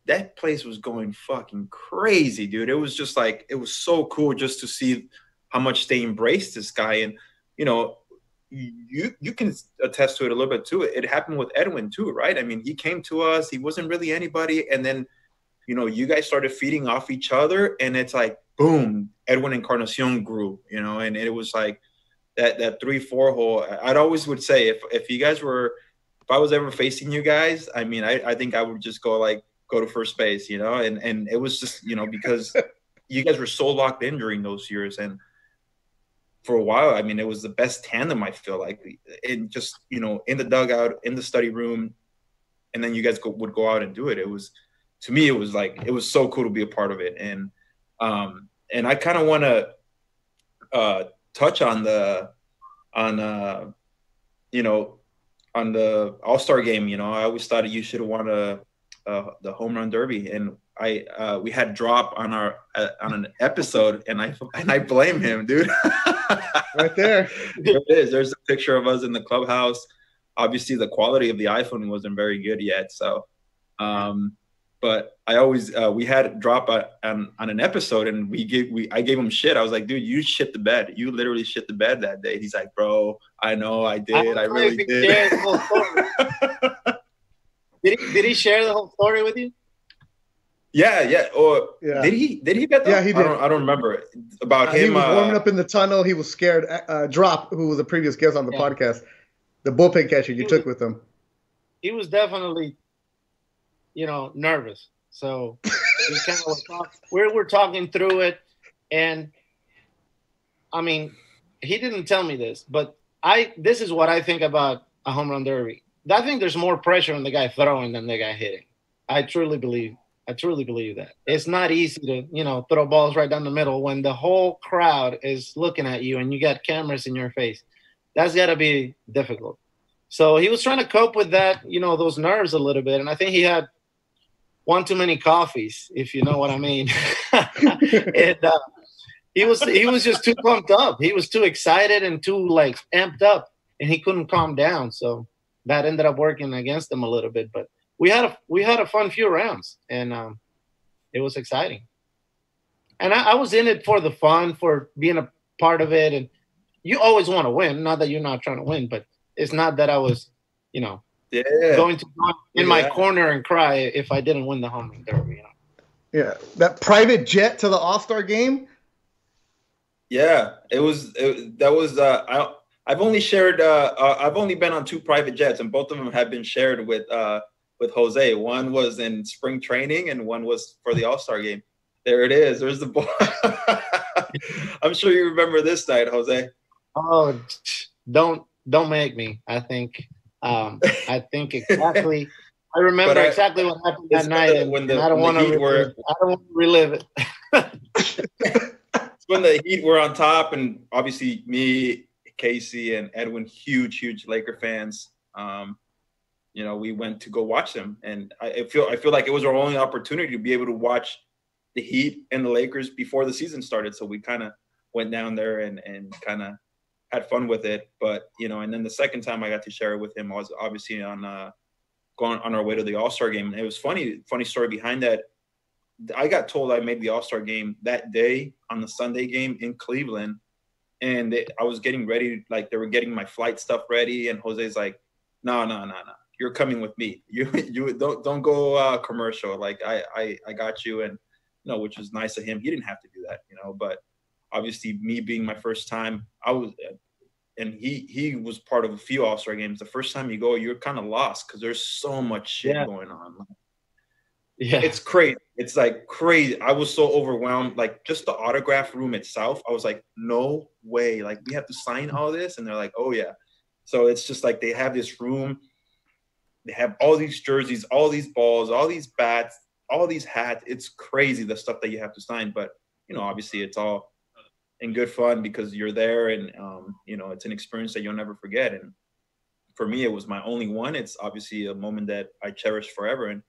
that place was going fucking crazy, dude. It was just like, it was so cool just to see how much they embraced this guy. And you can attest to it a little bit too. It happened with Edwin too, right? I mean, he came to us, he wasn't really anybody, and then you guys started feeding off each other, and it's like boom, Edwin Encarnacion grew, and it was like that 3-4 hole. I'd always would say if you guys were, if I was ever facing you guys, I mean, I think I would just go to first base, and it was just because you guys were so locked in during those years. And for a while, I mean, it was the best tandem, I feel like, in just, in the dugout, in the study room, and then you guys would go out and do it. It was to me, it was so cool to be a part of it. And I kind of want to touch on on the All-Star game. I always thought you should have won the home run derby, and we had drop on an episode, and I blame him, dude. Right there. There it is. There's a picture of us in the clubhouse. Obviously, the quality of the iPhone wasn't very good yet, so. But I always we had drop on an episode, and I gave him shit. I was like, dude, you shit the bed. You literally shit the bed that day. He's like, bro, I know I did. I really did. Did he share the whole story with you? Yeah. Or did he bet that? Yeah, he did. I don't remember about him. He was warming up in the tunnel. He was scared. Drop, who was a previous guest on the podcast, the bullpen catcher you took with him. He was definitely, nervous. So we were talking through it, and I mean, he didn't tell me this, but this is what I think about a home run derby. I think there's more pressure on the guy throwing than the guy hitting. I truly believe that. It's not easy to, throw balls right down the middle when the whole crowd is looking at you and you got cameras in your face. That's got to be difficult. So he was trying to cope with that, those nerves a little bit. And I think he had one too many coffees, if you know what I mean. And he was just too pumped up. He was too excited and too amped up, and he couldn't calm down. So that ended up working against him a little bit. But we had a fun few rounds, and it was exciting. And I was in it for the fun, for being a part of it. And you always want to win. Not that you're not trying to win, but it's not that I was, going to go in my corner and cry if I didn't win the home run derby. Yeah, that private jet to the All-Star game. Yeah, I've only shared. I've only been on 2 private jets, and both of them have been shared with Jose. One was in spring training, and one was for the All-Star game. There it is. There's the ball. I'm sure you remember this night, Jose. Oh, don't make me. I think exactly. I remember exactly what happened that night, and I don't want to relive it. It's when the Heat were on top, and obviously me, Casey, and Edwin, huge Laker fans. We went to go watch them, and I feel like it was our only opportunity to be able to watch the Heat and the Lakers before the season started. So we kind of went down there and kind of had fun with it. But and then the second time I got to share it with him was obviously on going on our way to the All-Star game. And it was funny story behind that. I got told I made the All-Star game that day on the Sunday game in Cleveland. And I was getting ready, they were getting my flight stuff ready, and Jose's like, no, you're coming with me. You don't go commercial. I got you, and which was nice of him. He didn't have to do that, but obviously me being my first time, and he was part of a few All-Star games. The first time you go, you're kind of lost because there's so much shit going on. Yeah, it's crazy. It's crazy. I was so overwhelmed. Just the autograph room itself, I was like, no way. We have to sign all this, and they're like, oh yeah. So it's just they have this room. They have all these jerseys, all these balls, all these bats, all these hats. It's crazy the stuff that you have to sign. But obviously it's all in good fun because you're there, and it's an experience that you'll never forget. And for me, it was my only one. It's obviously a moment that I cherish forever. And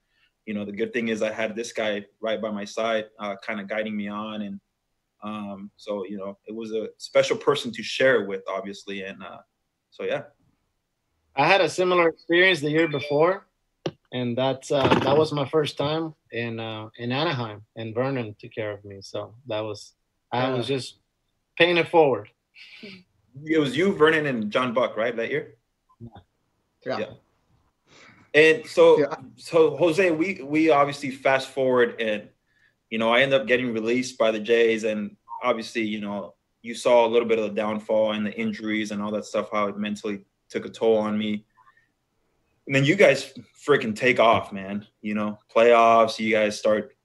the good thing is I had this guy right by my side, kind of guiding me on. And so, it was a special person to share it with, obviously. And so, yeah. I had a similar experience the year before, and that was my first time in Anaheim, and Vernon took care of me. So I was just paying it forward. It was you, Vernon, and John Buck, right, that year? Yeah. And so Jose, we obviously fast forward, and I ended up getting released by the Jays, and obviously you saw a little bit of the downfall and the injuries and all that stuff, how it mentally took a toll on me. And then you guys freaking take off, man. Playoffs, you guys start,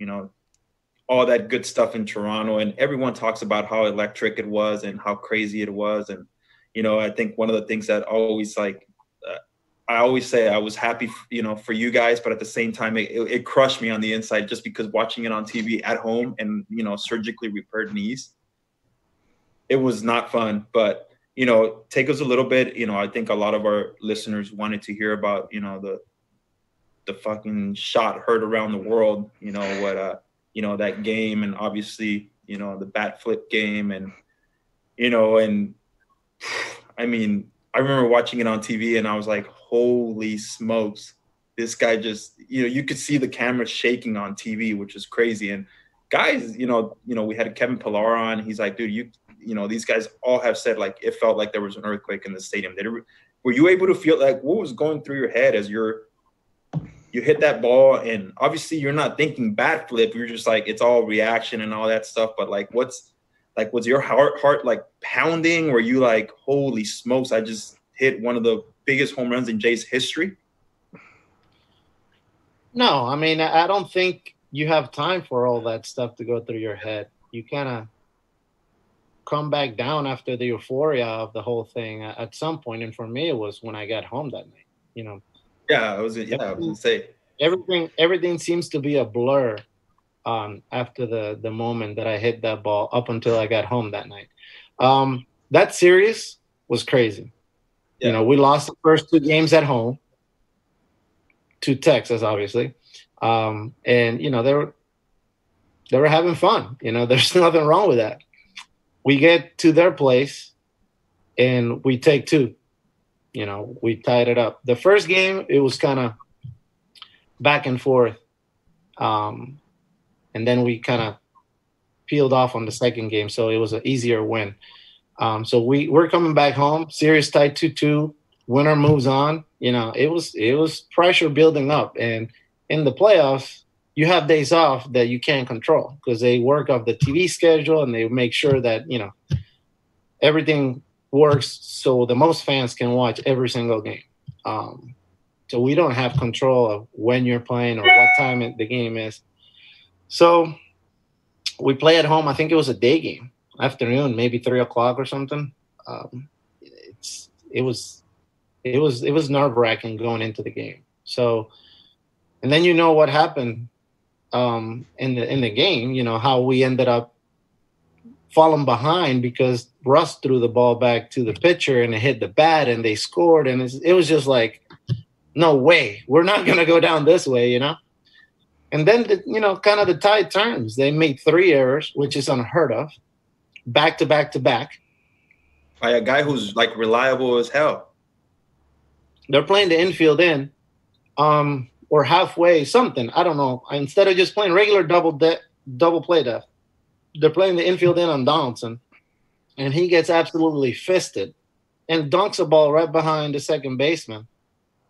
all that good stuff in Toronto, and everyone talks about how electric it was and how crazy it was. And I think one of the things that always I always say I was happy, for you guys, but at the same time, it crushed me on the inside just because watching it on TV at home and, surgically repaired knees, it was not fun. But, take us a little bit, I think a lot of our listeners wanted to hear about, the fucking shot heard around the world, what, that game, and obviously, the bat flip game, and, and I mean, I remember watching it on TV and I was like, holy smokes, this guy just, you could see the camera shaking on TV, which is crazy. And guys, we had Kevin Pillar on. He's like, dude, these guys all have said, like, it felt like there was an earthquake in the stadium. Were you able to feel like what was going through your head as you hit that ball? And obviously you're not thinking bat flip. You're just like, it's all reaction and all that stuff. But like, was your heart like pounding? Were you like, holy smokes, I just hit one of the biggest home runs in Jay's history? No, I mean, I don't think you have time for all that stuff to go through your head. You kind of come back down after the euphoria of the whole thing at some point. And for me, it was when I got home that night, Yeah, I was gonna say everything seems to be a blur after the moment that I hit that ball up until I got home that night. That series was crazy. Yeah. We lost the first 2 games at home to Texas, obviously. And, they were having fun. There's nothing wrong with that. We get to their place and we take 2. We tied it up. The first game, it was kind of back and forth. And then we kind of peeled off on the second game. So it was an easier win. So we're coming back home, series tied 2-2, winner moves on. It was pressure building up. And in the playoffs, you have days off that you can't control because they work off the TV schedule and they make sure that, everything works so the most fans can watch every single game. So we don't have control of when you're playing or what time the game is. So we play at home. I think it was a day game, afternoon, maybe 3:00 or something. It was nerve-wracking going into the game. So, and then what happened in the game. How we ended up falling behind because Russ threw the ball back to the pitcher and it hit the bat and they scored, and it was just like, no way, we're not gonna go down this way, And then kind of the tide turns. They made 3 errors, which is unheard of, back to back to back. By a guy who's like reliable as hell. They're playing the infield in, or halfway something. I don't know. Instead of just playing regular double play depth, they're playing the infield in on Donaldson, and he gets absolutely fisted and dunks a ball right behind the second baseman.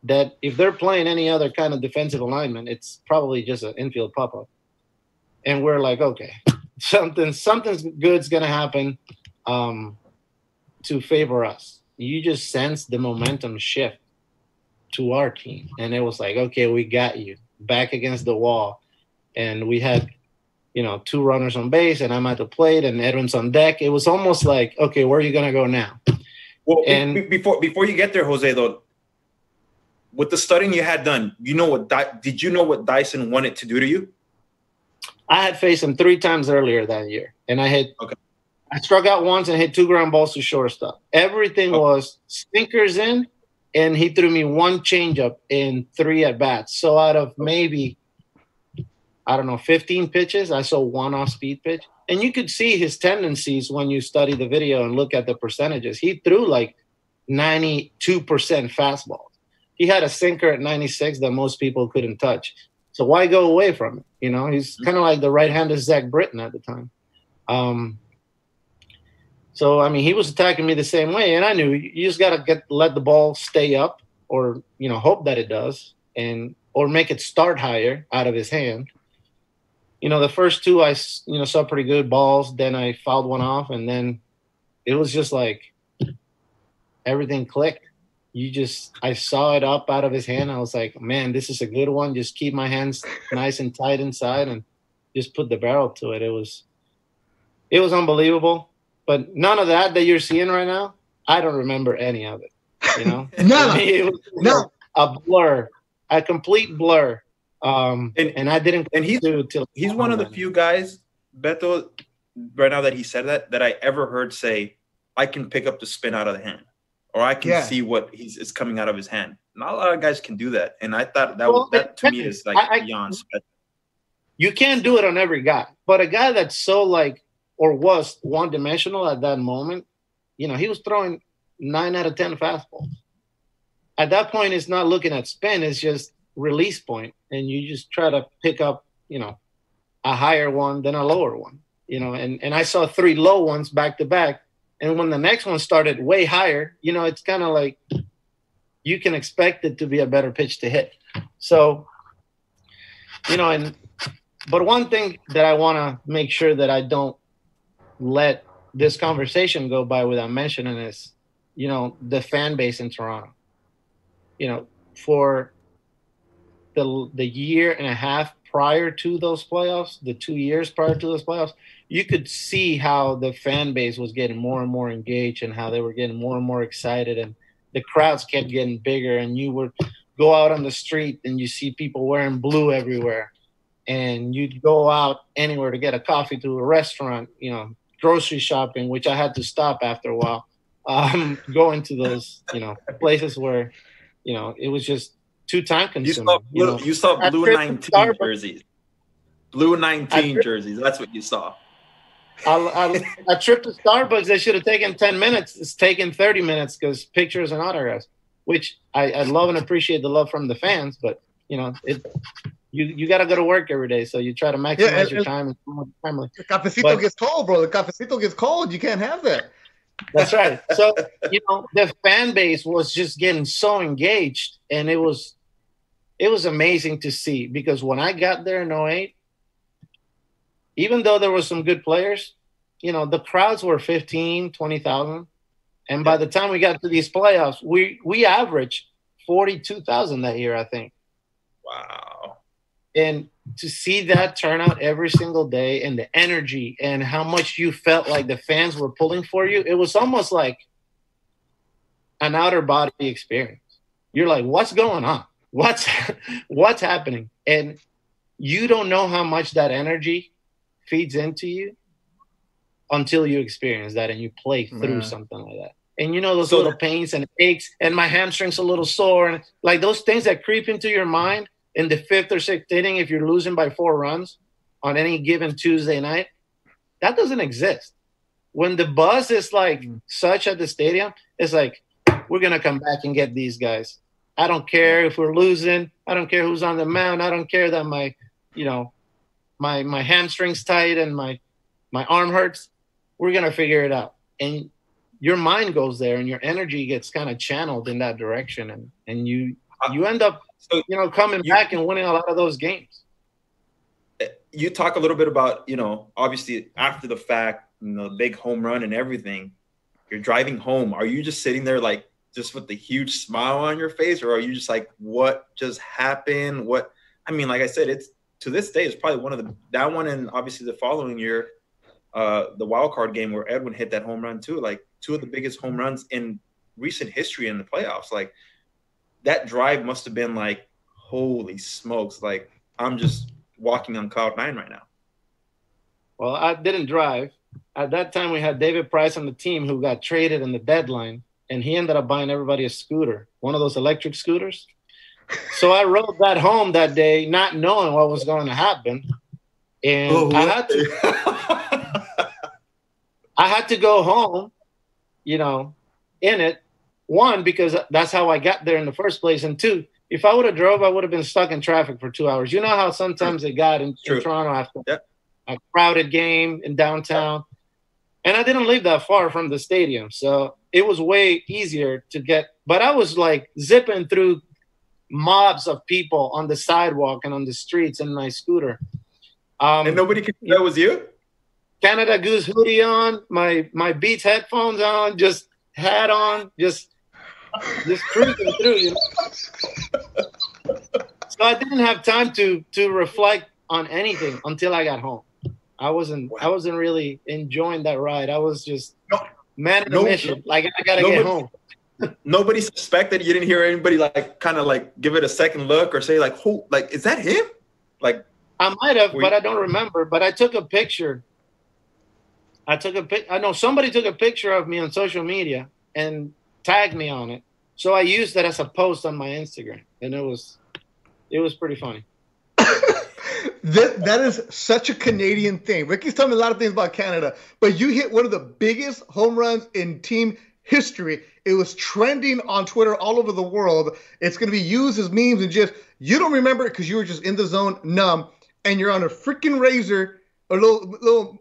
That if they're playing any other kind of defensive alignment, it's probably just an infield pop-up. And we're like, okay, something's good's going to happen to favor us. You just sense the momentum shift to our team. And it was like, okay, we got you back against the wall. And we had, 2 runners on base and I'm at the plate and Edwin's on deck. It was almost like, okay, where are you going to go now? Well, and before you get there, Jose, though, with the studying you had done, did you know what Dyson wanted to do to you? I had faced him 3 times earlier that year, and I struck out once and hit 2 ground balls to shortstop. Everything was sinkers in, and he threw me 1 changeup in 3 at bats. So out of maybe, 15 pitches, I saw 1 off-speed pitch, and you could see his tendencies when you study the video and look at the percentages. He threw like 92% fastballs. He had a sinker at 96 that most people couldn't touch. So why go away from it? He's kind of like the right-handed Zach Britton at the time. So, I mean, he was attacking me the same way. And I knew you just got to let the ball stay up or, hope that it does or make it start higher out of his hand. The first 2 I, saw pretty good balls. Then I fouled 1 off. And then it was just like everything clicked. I saw it up out of his hand. I was like, man, this is a good one. Just keep my hands nice and tight inside and just put the barrel to it. It was unbelievable. But none of that you're seeing right now, I don't remember any of it. No. a blur, a complete blur. And I didn't. And he's one of the few guys, Beto, right now that he said that I ever heard say, I can pick up the spin out of the hand, or I can see what is coming out of his hand. Not a lot of guys can do that, and I thought that to me is like beyond special. You can't do it on every guy, but a guy that's so like or was one dimensional at that moment, you know, he was throwing 9 out of 10 fastballs. At that point, it's not looking at spin; it's just release point, and you just try to pick up, you know, a higher one than a lower one, you know. And I saw 3 low ones back to back, and when the next one started way higher, you know, it's kind of like you can expect it to be a better pitch to hit. So, you know, but one thing that I want to make sure that I don't let this conversation go by without mentioning is, you know, the fan base in Toronto. You know, for the year and a half prior to those playoffs, the 2 years prior to those playoffs, you could see how the fan base was getting more and more engaged and how they were getting more and more excited, and the crowds kept getting bigger, and you would go out on the street and you see people wearing blue everywhere, and you'd go out anywhere to get a coffee, to a restaurant, you know, grocery shopping, which I had to stop after a while, going to those, you know, places where, you know, it was just too time consuming. You saw blue 19 jerseys. Blue 19 jerseys. That's what you saw. A trip to Starbucks that should have taken 10 minutes. It's taken 30 minutes because pictures and autographs, which I love and appreciate the love from the fans. But, you know, you got to go to work every day. So you try to maximize your time and family. The cafecito gets cold, bro. The cafecito gets cold. You can't have that. That's right. So, you know, the fan base was just getting so engaged, and it was amazing to see, because when I got there in 08, even though there were some good players, you know, the crowds were 15, 20,000. And by the time we got to these playoffs, we averaged 42,000 that year, I think. Wow. And to see that turnout every single day, and the energy and how much you felt like the fans were pulling for you, it was almost like an outer body experience. You're like, what's going on? What's happening? And you don't know how much that energy feeds into you until you experience that and you play through something like that. And you know, those little pains and aches, and my hamstring's a little sore, and like those things that creep into your mind in the 5th or 6th inning, if you're losing by 4 runs on any given Tuesday night, that doesn't exist. When the buzz is like such at the stadium, it's like, we're going to come back and get these guys. I don't care if we're losing. I don't care who's on the mound. I don't care that my hamstring's tight and my arm hurts. We're going to figure it out. And your mind goes there, and your energy gets kind of channeled in that direction. And you end up, you know, coming back and winning a lot of those games. You talk a little bit about, you know, obviously after the fact, you know, big home run and everything, you're driving home. Are you just sitting there like just with the huge smile on your face, or are you just like, what just happened? I mean, like I said, it's to this day, it's probably one of that one, and obviously the following year, the wild card game where Edwin hit that home run too, like 2 of the biggest home runs in recent history in the playoffs. Like, that drive must have been like, holy smokes, like I'm just walking on cloud 9 right now. Well, I didn't drive. At that time, we had David Price on the team, who got traded in the deadline, and he ended up buying everybody a scooter, one of those electric scooters. So I rode that home that day, not knowing what was going to happen. And I had to go home, you know, in it. 1, because that's how I got there in the first place. And 2, if I would have drove, I would have been stuck in traffic for 2 hours. You know how sometimes they got in Toronto after a crowded game in downtown. And I didn't live that far from the stadium. So it was way easier to get. But I was like zipping through mobs of people on the sidewalk and on the streets in my scooter. And nobody could know that was you? Canada Goose hoodie on, my Beats headphones on, just hat on, just cruising through, you know. So I didn't have time to reflect on anything until I got home. I wasn't really enjoying that ride. I was just man on a mission. Like, I gotta get home. nobody suspected? You didn't hear anybody like kind of like give it a second look or say like, who, like, is that him? Like, I might have, but I don't remember. But I took a picture. I know somebody took a picture of me on social media and tagged me on it. So I used that as a post on my Instagram, and it was pretty funny. That is such a Canadian thing. Ricky's telling me a lot of things about Canada, but you hit one of the biggest home runs in team history. It was trending on Twitter all over the world. It's going to be used as memes, and just you don't remember it because you were just in the zone, numb, and you're on a freaking razor, a little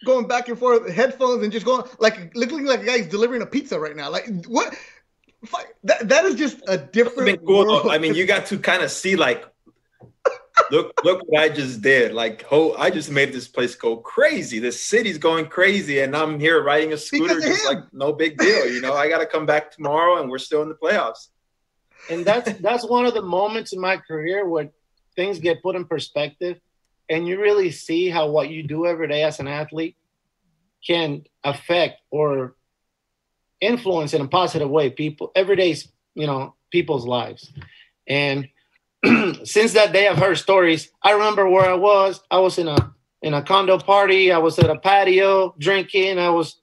going back and forth, headphones, and just going like looking like a guy who's delivering a pizza right now. Like what? That is just a different cool. world. I mean, you got to kind of see like, look what I just did. Like, I just made this place go crazy. This city's going crazy, and I'm here riding a scooter, just like no big deal. You know, I got to come back tomorrow, and we're still in the playoffs. And that's one of the moments in my career where things get put in perspective, and you really see how what you do every day as an athlete can affect or influence in a positive way people's lives. And since that day I've heard stories. I remember where I was in a condo party, I was at a patio drinking, I was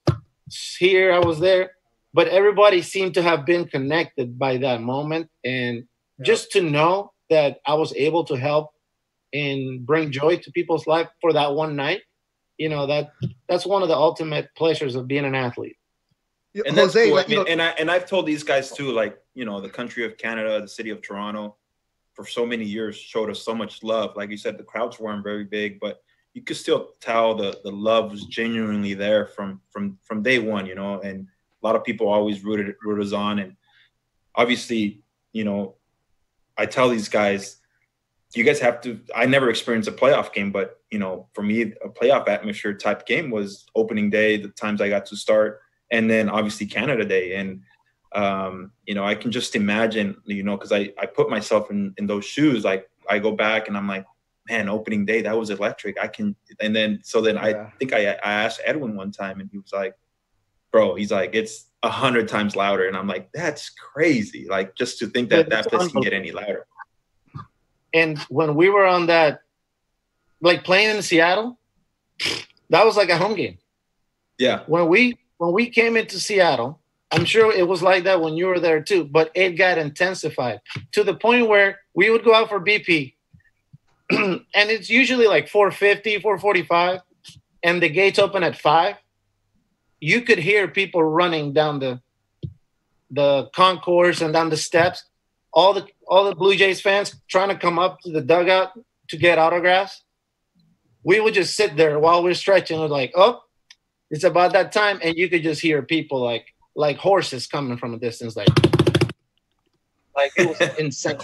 here, I was there, but everybody seemed to have been connected by that moment. And just to know that I was able to help and bring joy to people's life for that one night, you know, that's one of the ultimate pleasures of being an athlete. And that's Jose, cool. Like, I mean, and I've told these guys too, like, you know, the country of Canada, the city of Toronto, for so many years showed us so much love. Like you said, the crowds weren't very big, but you could still tell the love was genuinely there from day one, you know. And a lot of people always rooted us on. And obviously, you know, I tell these guys, you guys have to. I never experienced a playoff game, but you know, for me, a playoff atmosphere type game was opening day, the times I got to start. And then obviously Canada Day. And, you know, I can just imagine, you know, because I put myself in those shoes. Like I go back and I'm like, man, opening day, that was electric. I think I asked Edwin one time and he was like, bro, he's like, it's 100 times louder. And I'm like, that's crazy. Like just to think that place can get any louder. And when we were on that, like playing in Seattle, that was like a home game. Yeah. When we came into Seattle, I'm sure it was like that when you were there too, but it got intensified to the point where we would go out for BP and it's usually like 4:50, 4:45, and the gates open at 5. You could hear people running down the concourse and down the steps. All the Blue Jays fans trying to come up to the dugout to get autographs. We would just sit there while we're stretching. We're like, oh, it's about that time, and you could just hear people like horses coming from a distance, like it was insane.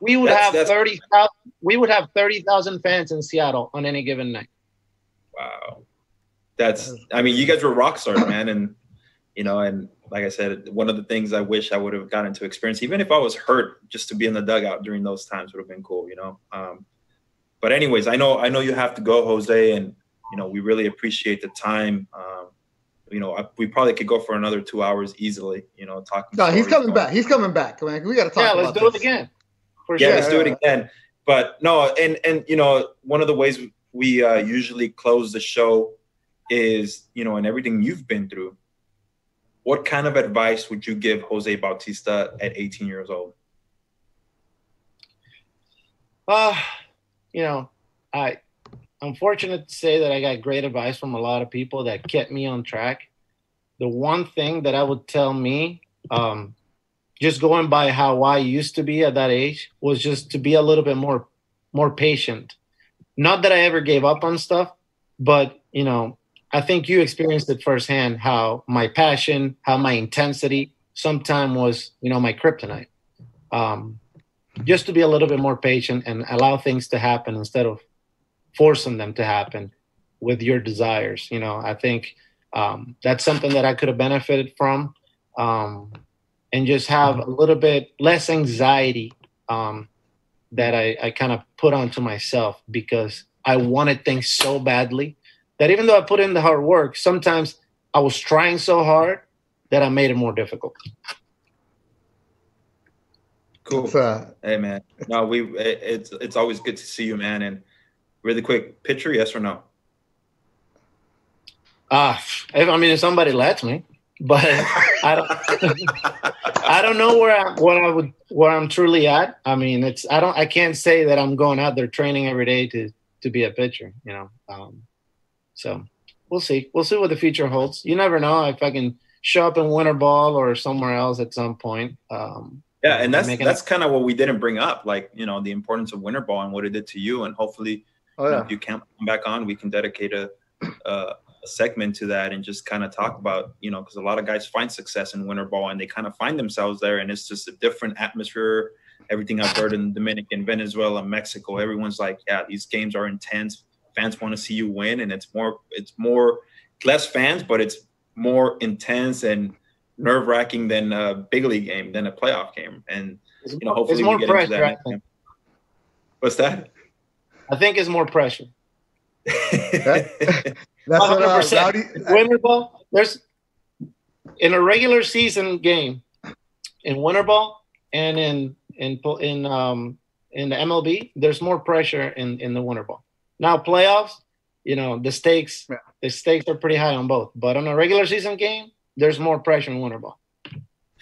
We would have 30,000. We would have 30,000 fans in Seattle on any given night. Wow, I mean, you guys were rock stars, man, and you know, and like I said, one of the things I wish I would have gotten to experience, even if I was hurt, just to be in the dugout during those times would have been cool, you know. But anyways, I know you have to go, Jose, and you know, we really appreciate the time. You know, we probably could go for another 2 hours easily, you know, talking. No, he's coming back. He's coming back. Man, we got to talk about let's do it again. For sure. Let's do it again. But no, and you know, one of the ways we usually close the show is, you know, and everything you've been through, what kind of advice would you give Jose Bautista at 18 years old? You know, I'm fortunate to say that I got great advice from a lot of people that kept me on track. The one thing that I would tell me, just going by how I used to be at that age, was just to be a little bit more patient. Not that I ever gave up on stuff, but, you know, I think you experienced it firsthand, how my passion, how my intensity sometimes was, you know, my kryptonite. Just to be a little bit more patient and allow things to happen instead of forcing them to happen with your desires. You know, I think that's something that I could have benefited from, and just have a little bit less anxiety that I kind of put onto myself, because I wanted things so badly that even though I put in the hard work, sometimes I was trying so hard that have made it more difficult. Cool. Hey man, no, it's always good to see you, man. And really quick, pitcher, yes or no? If somebody lets me, but I don't know where I'm truly at. I mean, I can't say that I'm going out there training every day to be a pitcher, you know. So we'll see. We'll see what the future holds. You never know if I can show up in winter ball or somewhere else at some point. Yeah, and that's kind of what we didn't bring up, like, you know, the importance of winter ball and what it did to you. And hopefully, if you can come back on, we can dedicate a segment to that and just kind of talk about, you know, because a lot of guys find success in winter ball and they kind of find themselves there, and it's just a different atmosphere. Everything I've heard in Dominican, Venezuela, Mexico, everyone's like, yeah, these games are intense. Fans want to see you win, and it's less fans, but it's more intense and nerve-wracking than a big league game, than a playoff game. And, you know, hopefully we get into that. What's that? I think it's more pressure. That's 100%. Winter ball, there's in a regular season game, in winter ball and in the MLB, there's more pressure in the winter ball. Now playoffs, you know, the stakes are pretty high on both. But on a regular season game, there's more pressure in winter ball.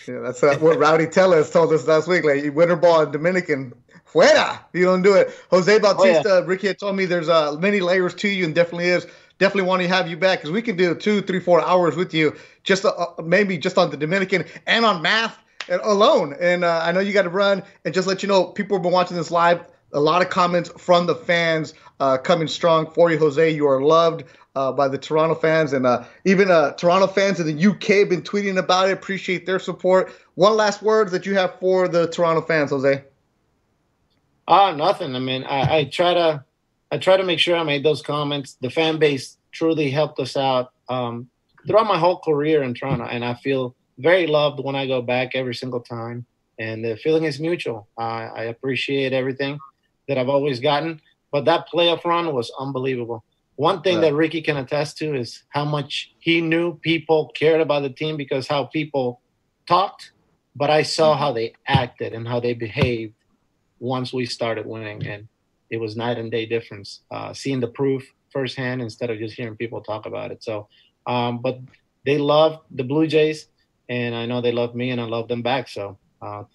Yeah, that's what Rowdy Tellez told us last week. Like, winter ball in Dominican, fuera. You don't do it. Jose Bautista, Ricky had told me there's many layers to you, and definitely is. Definitely want to have you back because we can do 2, 3, 4 hours with you, just maybe just on the Dominican and on math alone. And I know you got to run, and just let you know, people have been watching this live. A lot of comments from the fans coming strong for you, Jose. You are loved by the Toronto fans, and even Toronto fans in the UK have been tweeting about it. Appreciate their support. One last word that you have for the Toronto fans, Jose? Nothing. I mean, I try to make sure I made those comments. The fan base truly helped us out throughout my whole career in Toronto, and I feel very loved when I go back every single time. And the feeling is mutual. I appreciate everything that I've always gotten, but that playoff run was unbelievable. One thing that Ricky can attest to is how much he knew people cared about the team because how people talked, but I saw how they acted and how they behaved once we started winning, and it was night and day difference. Seeing the proof firsthand instead of just hearing people talk about it. So, but they love the Blue Jays, and I know they love me, and I love them back. So,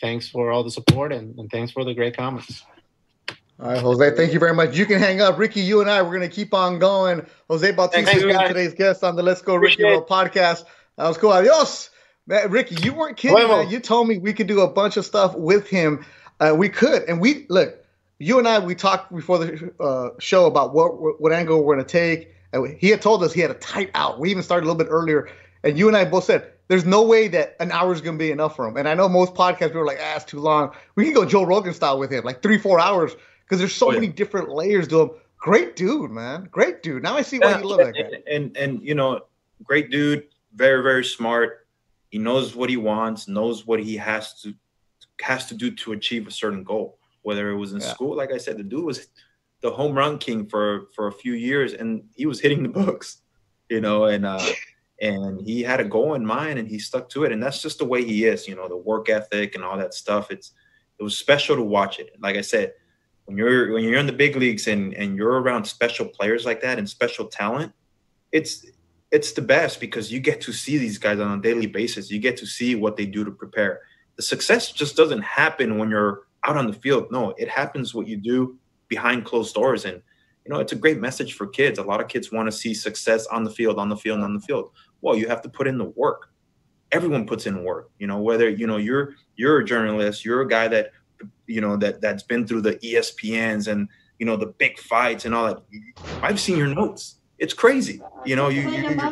thanks for all the support, and thanks for the great comments. All right, Jose, thank you very much. You can hang up. Ricky, you and I, we're going to keep on going. Jose Bautista is today's guest on the Let's Go Ricky Roll podcast. That was cool. Adios. Man, Ricky, you weren't kidding, man. You told me we could do a bunch of stuff with him. We could. And look, you and I, we talked before the show about what angle we're going to take. And he had told us he had a tight out. We even started a little bit earlier. And you and I both said, there's no way that an hour is going to be enough for him. And I know most podcasts, we were like, it's too long. We can go Joe Rogan style with him, like 3-4 hours. Because there's so many different layers to him. Great dude, man. Great dude. Now I see why you love that guy. And you know, great dude, very, very smart. He knows what he wants, knows what he has to do to achieve a certain goal. Whether it was in school, like I said, the dude was the home run king for a few years, and he was hitting the books, you know, and he had a goal in mind, and he stuck to it. And that's just the way he is, you know, the work ethic and all that stuff. It was special to watch it. Like I said, when you're in the big leagues and you're around special players like that and special talent, it's the best because you get to see these guys on a daily basis. You get to see what they do to prepare. The success just doesn't happen when you're out on the field. No, it happens what you do behind closed doors. And, you know, it's a great message for kids. A lot of kids want to see success on the field. Well, you have to put in the work. Everyone puts in work, you know, whether, you know, you're a journalist, you're a guy that, you know, that's been through the ESPNs and, you know, the big fights and all that. I've seen your notes. It's crazy. You know, you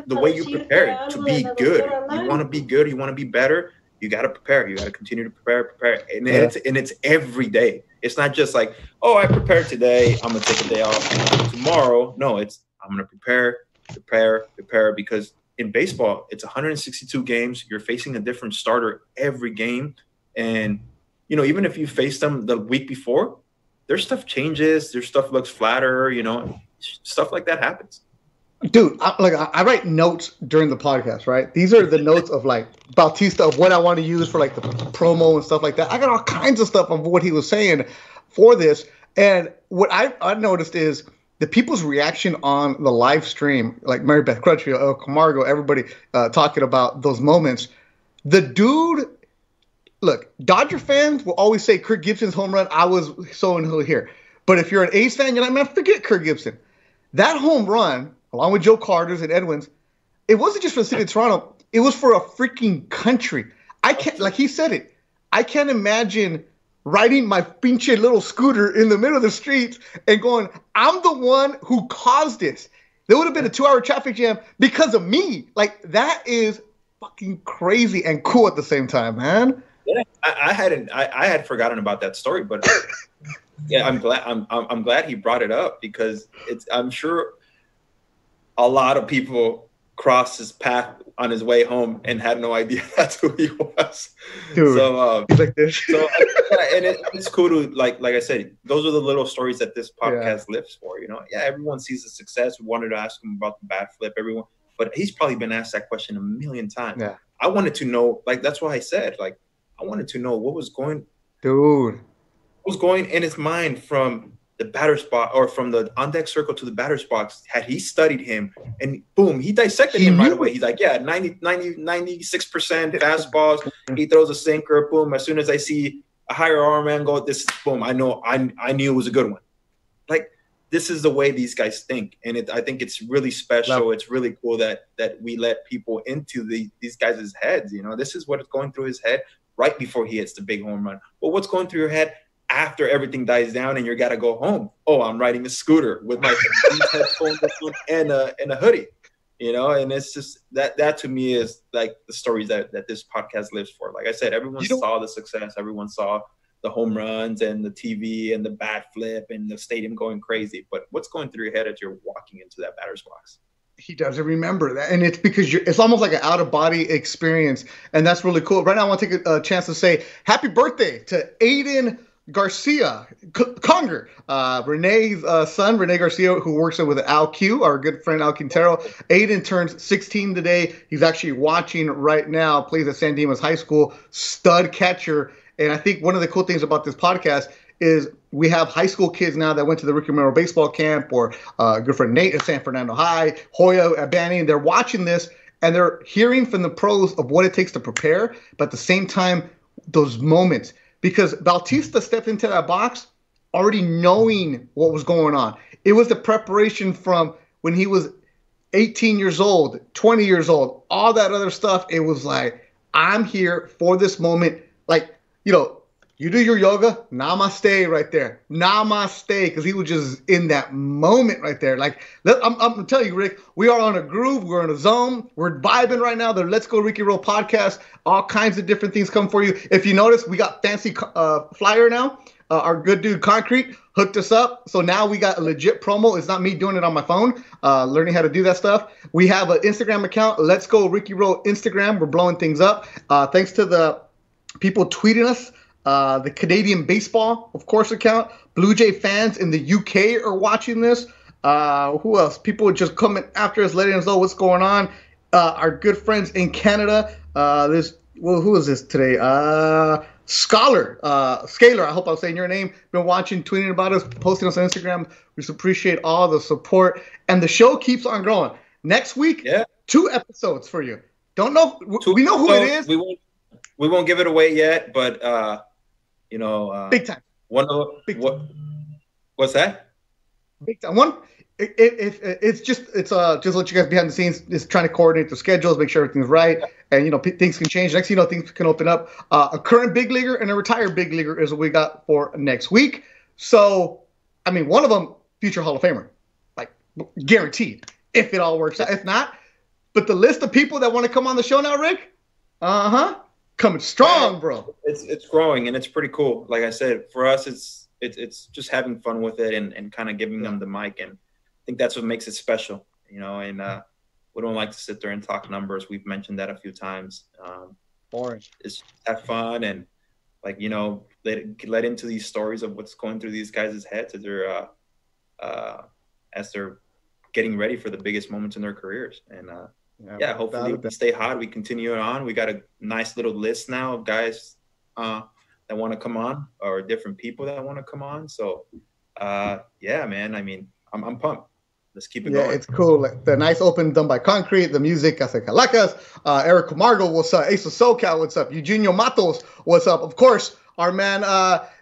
the way you prepare to be good. You want to be good. You want to be better. You got to prepare. You got to continue to prepare. And it's every day. It's not just like, oh, I prepared today, I'm going to take a day off tomorrow. No, I'm going to prepare because in baseball, it's 162 games. You're facing a different starter every game. And, you know, even if you face them the week before, their stuff changes. Their stuff looks flatter, you know, stuff like that happens. Dude, I write notes during the podcast, right? These are the notes of like Bautista of what I want to use for like the promo and stuff like that. I got all kinds of stuff of what he was saying for this. And what I noticed is the people's reaction on the live stream, like Mary Beth Crutchfield, El Camargo, everybody talking about those moments. The dude, look, Dodger fans will always say Kirk Gibson's home run, I was so and so here. But if you're an A's fan, you're like, man, forget Kirk Gibson. That home run, along with Joe Carter's and Edwin's, it wasn't just for the city of Toronto. It was for a freaking country. I can't, like he said it, I can't imagine riding my pinche little scooter in the middle of the streets and going, I'm the one who caused this. There would have been a 2-hour traffic jam because of me. Like, that is fucking crazy and cool at the same time, man. Yeah, I had forgotten about that story, but yeah, I'm glad he brought it up because I'm sure a lot of people crossed his path on his way home and had no idea that's who he was. Dude, so he's like this. So and it's cool to like I said, those are the little stories that this podcast lives for. You know, yeah, everyone sees the success. We wanted to ask him about the bat flip, everyone, but he's probably been asked that question a million times. Yeah, I wanted to know, like that's why I said, like I wanted to know what was going in his mind from the batter spot or from the on deck circle to the batter's box. Had he studied him and boom, he dissected him right away. He's like, yeah, 96% fastballs. He throws a sinker, boom. As soon as I see a higher arm angle, this boom, I know I knew it was a good one. Like this is the way these guys think. And I think it's really special. It's really cool that we let people into these guys' heads. You know, this is what's going through his head right before he hits the big home run. But what's going through your head after everything dies down and you got to go home? Oh, I'm riding a scooter with my headphones and a hoodie, you know. And it's just that to me is like the stories that this podcast lives for. Like I said, everyone saw the success, everyone saw the home runs and the TV and the bat flip and the stadium going crazy. But what's going through your head as you're walking into that batter's box? He doesn't remember that, and it's because it's almost like an out-of-body experience, and that's really cool. Right now, I want to take a chance to say happy birthday to Aiden Garcia Conger, Renee's son, Renee Garcia, who works with Al Q, our good friend Al Quintero. Aiden turns 16 today. He's actually watching right now, plays at San Dimas High School, stud catcher. And I think one of the cool things about this podcast is we have high school kids now that went to the Ricky Romero baseball camp, or good friend Nate at San Fernando High, Hoya at Banning. They're watching this and they're hearing from the pros of what it takes to prepare, but at the same time, those moments. Because Bautista stepped into that box already knowing what was going on. It was the preparation from when he was 18 years old, 20 years old, all that other stuff. It was like, I'm here for this moment. Like, you know, you do your yoga, namaste right there. Namaste, because he was just in that moment right there. Like, I'm going to tell you, Rick, we are on a groove. We're in a zone. We're vibing right now. The Let's Go Ricky Roll podcast. All kinds of different things come for you. If you notice, we got fancy flyer now. Our good dude Concrete hooked us up. So now we got a legit promo. It's not me doing it on my phone, learning how to do that stuff. We have an Instagram account, Let's Go Ricky Roll Instagram. We're blowing things up. Thanks to the people tweeting us. The Canadian Baseball, of course, account. Blue Jay fans in the UK are watching this. Who else? People are just coming after us, letting us know what's going on. Our good friends in Canada. Who is this today? Scalar. I hope I'm saying your name. Been watching, tweeting about us, posting us on Instagram. We just appreciate all the support. And the show keeps on growing. Next week, 2 episodes for you. Don't know. We know who it is. We won't give it away yet, but you know, big time. What's that? Big time. One. It's just let you guys behind the scenes. Just trying to coordinate the schedules, make sure everything's right, and you know things can change. Next, things can open up. A current big leaguer and a retired big leaguer is what we got for next week. So, I mean, one of them future Hall of Famer, like guaranteed. If it all works out, if not, but the list of people that want to come on the show now, Rick, coming strong, bro. It's growing and it's pretty cool. Like I said, for us, it's just having fun with it and kind of giving them the mic, and I think that's what makes it special, you know. And we don't like to sit there and talk numbers. We've mentioned that a few times. Boring. It's have fun and like, you know, let into these stories of what's going through these guys' heads as they're getting ready for the biggest moments in their careers. And Yeah, hopefully we can stay hot. We continue on. We got a nice little list now of guys that want to come on, or different people that want to come on. So yeah, man, I mean, I'm pumped. Let's keep it going. Yeah, it's cool. Like, the nice open done by Concrete, the music, Casa Calacas, Eric Camargo, what's up? Ace of SoCal, what's up? Eugenio Matos, what's up? Of course, our man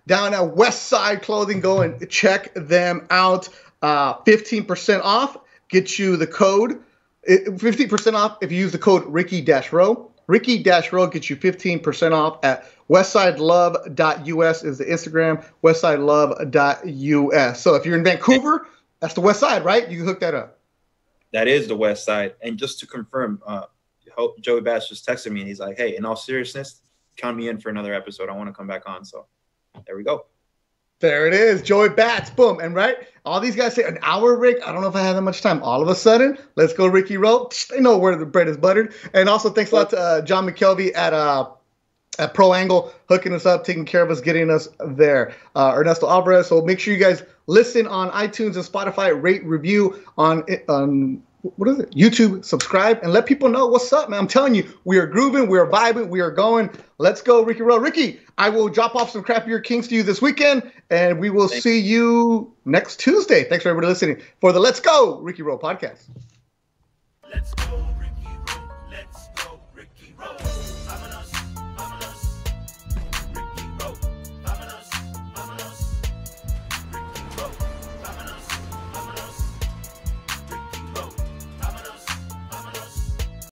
down at West Side Clothing, go and check them out. 15% off, get you the code. 50% off if you use the code Ricky-Row. Ricky-Row gets you 15% off at westsidelove.us is the Instagram, westsidelove.us. So if you're in Vancouver, that's the West Side, right? You can hook that up. That is the West Side. And just to confirm, Joey Bass just texted me and he's like, hey, in all seriousness, count me in for another episode. I want to come back on. So there we go. There it is. Joey Bats. Boom. And right, all these guys say an hour, Rick. I don't know if I have that much time. All of a sudden, let's go Ricky Rowe. They know where the bread is buttered. And also thanks a lot to John McKelvey at Pro Angle, hooking us up, taking care of us, getting us there. Ernesto Alvarez. So make sure you guys listen on iTunes and Spotify, rate, review on what is it? YouTube, subscribe, and let people know what's up, man. I'm telling you, we are grooving, we are vibing, we are going. Let's go, Ricky Rowe. Ricky, I will drop off some crappier kings to you this weekend, and we will see you next Tuesday. Thanks for everybody listening for the Let's Go Ricky Rowe podcast. Let's go.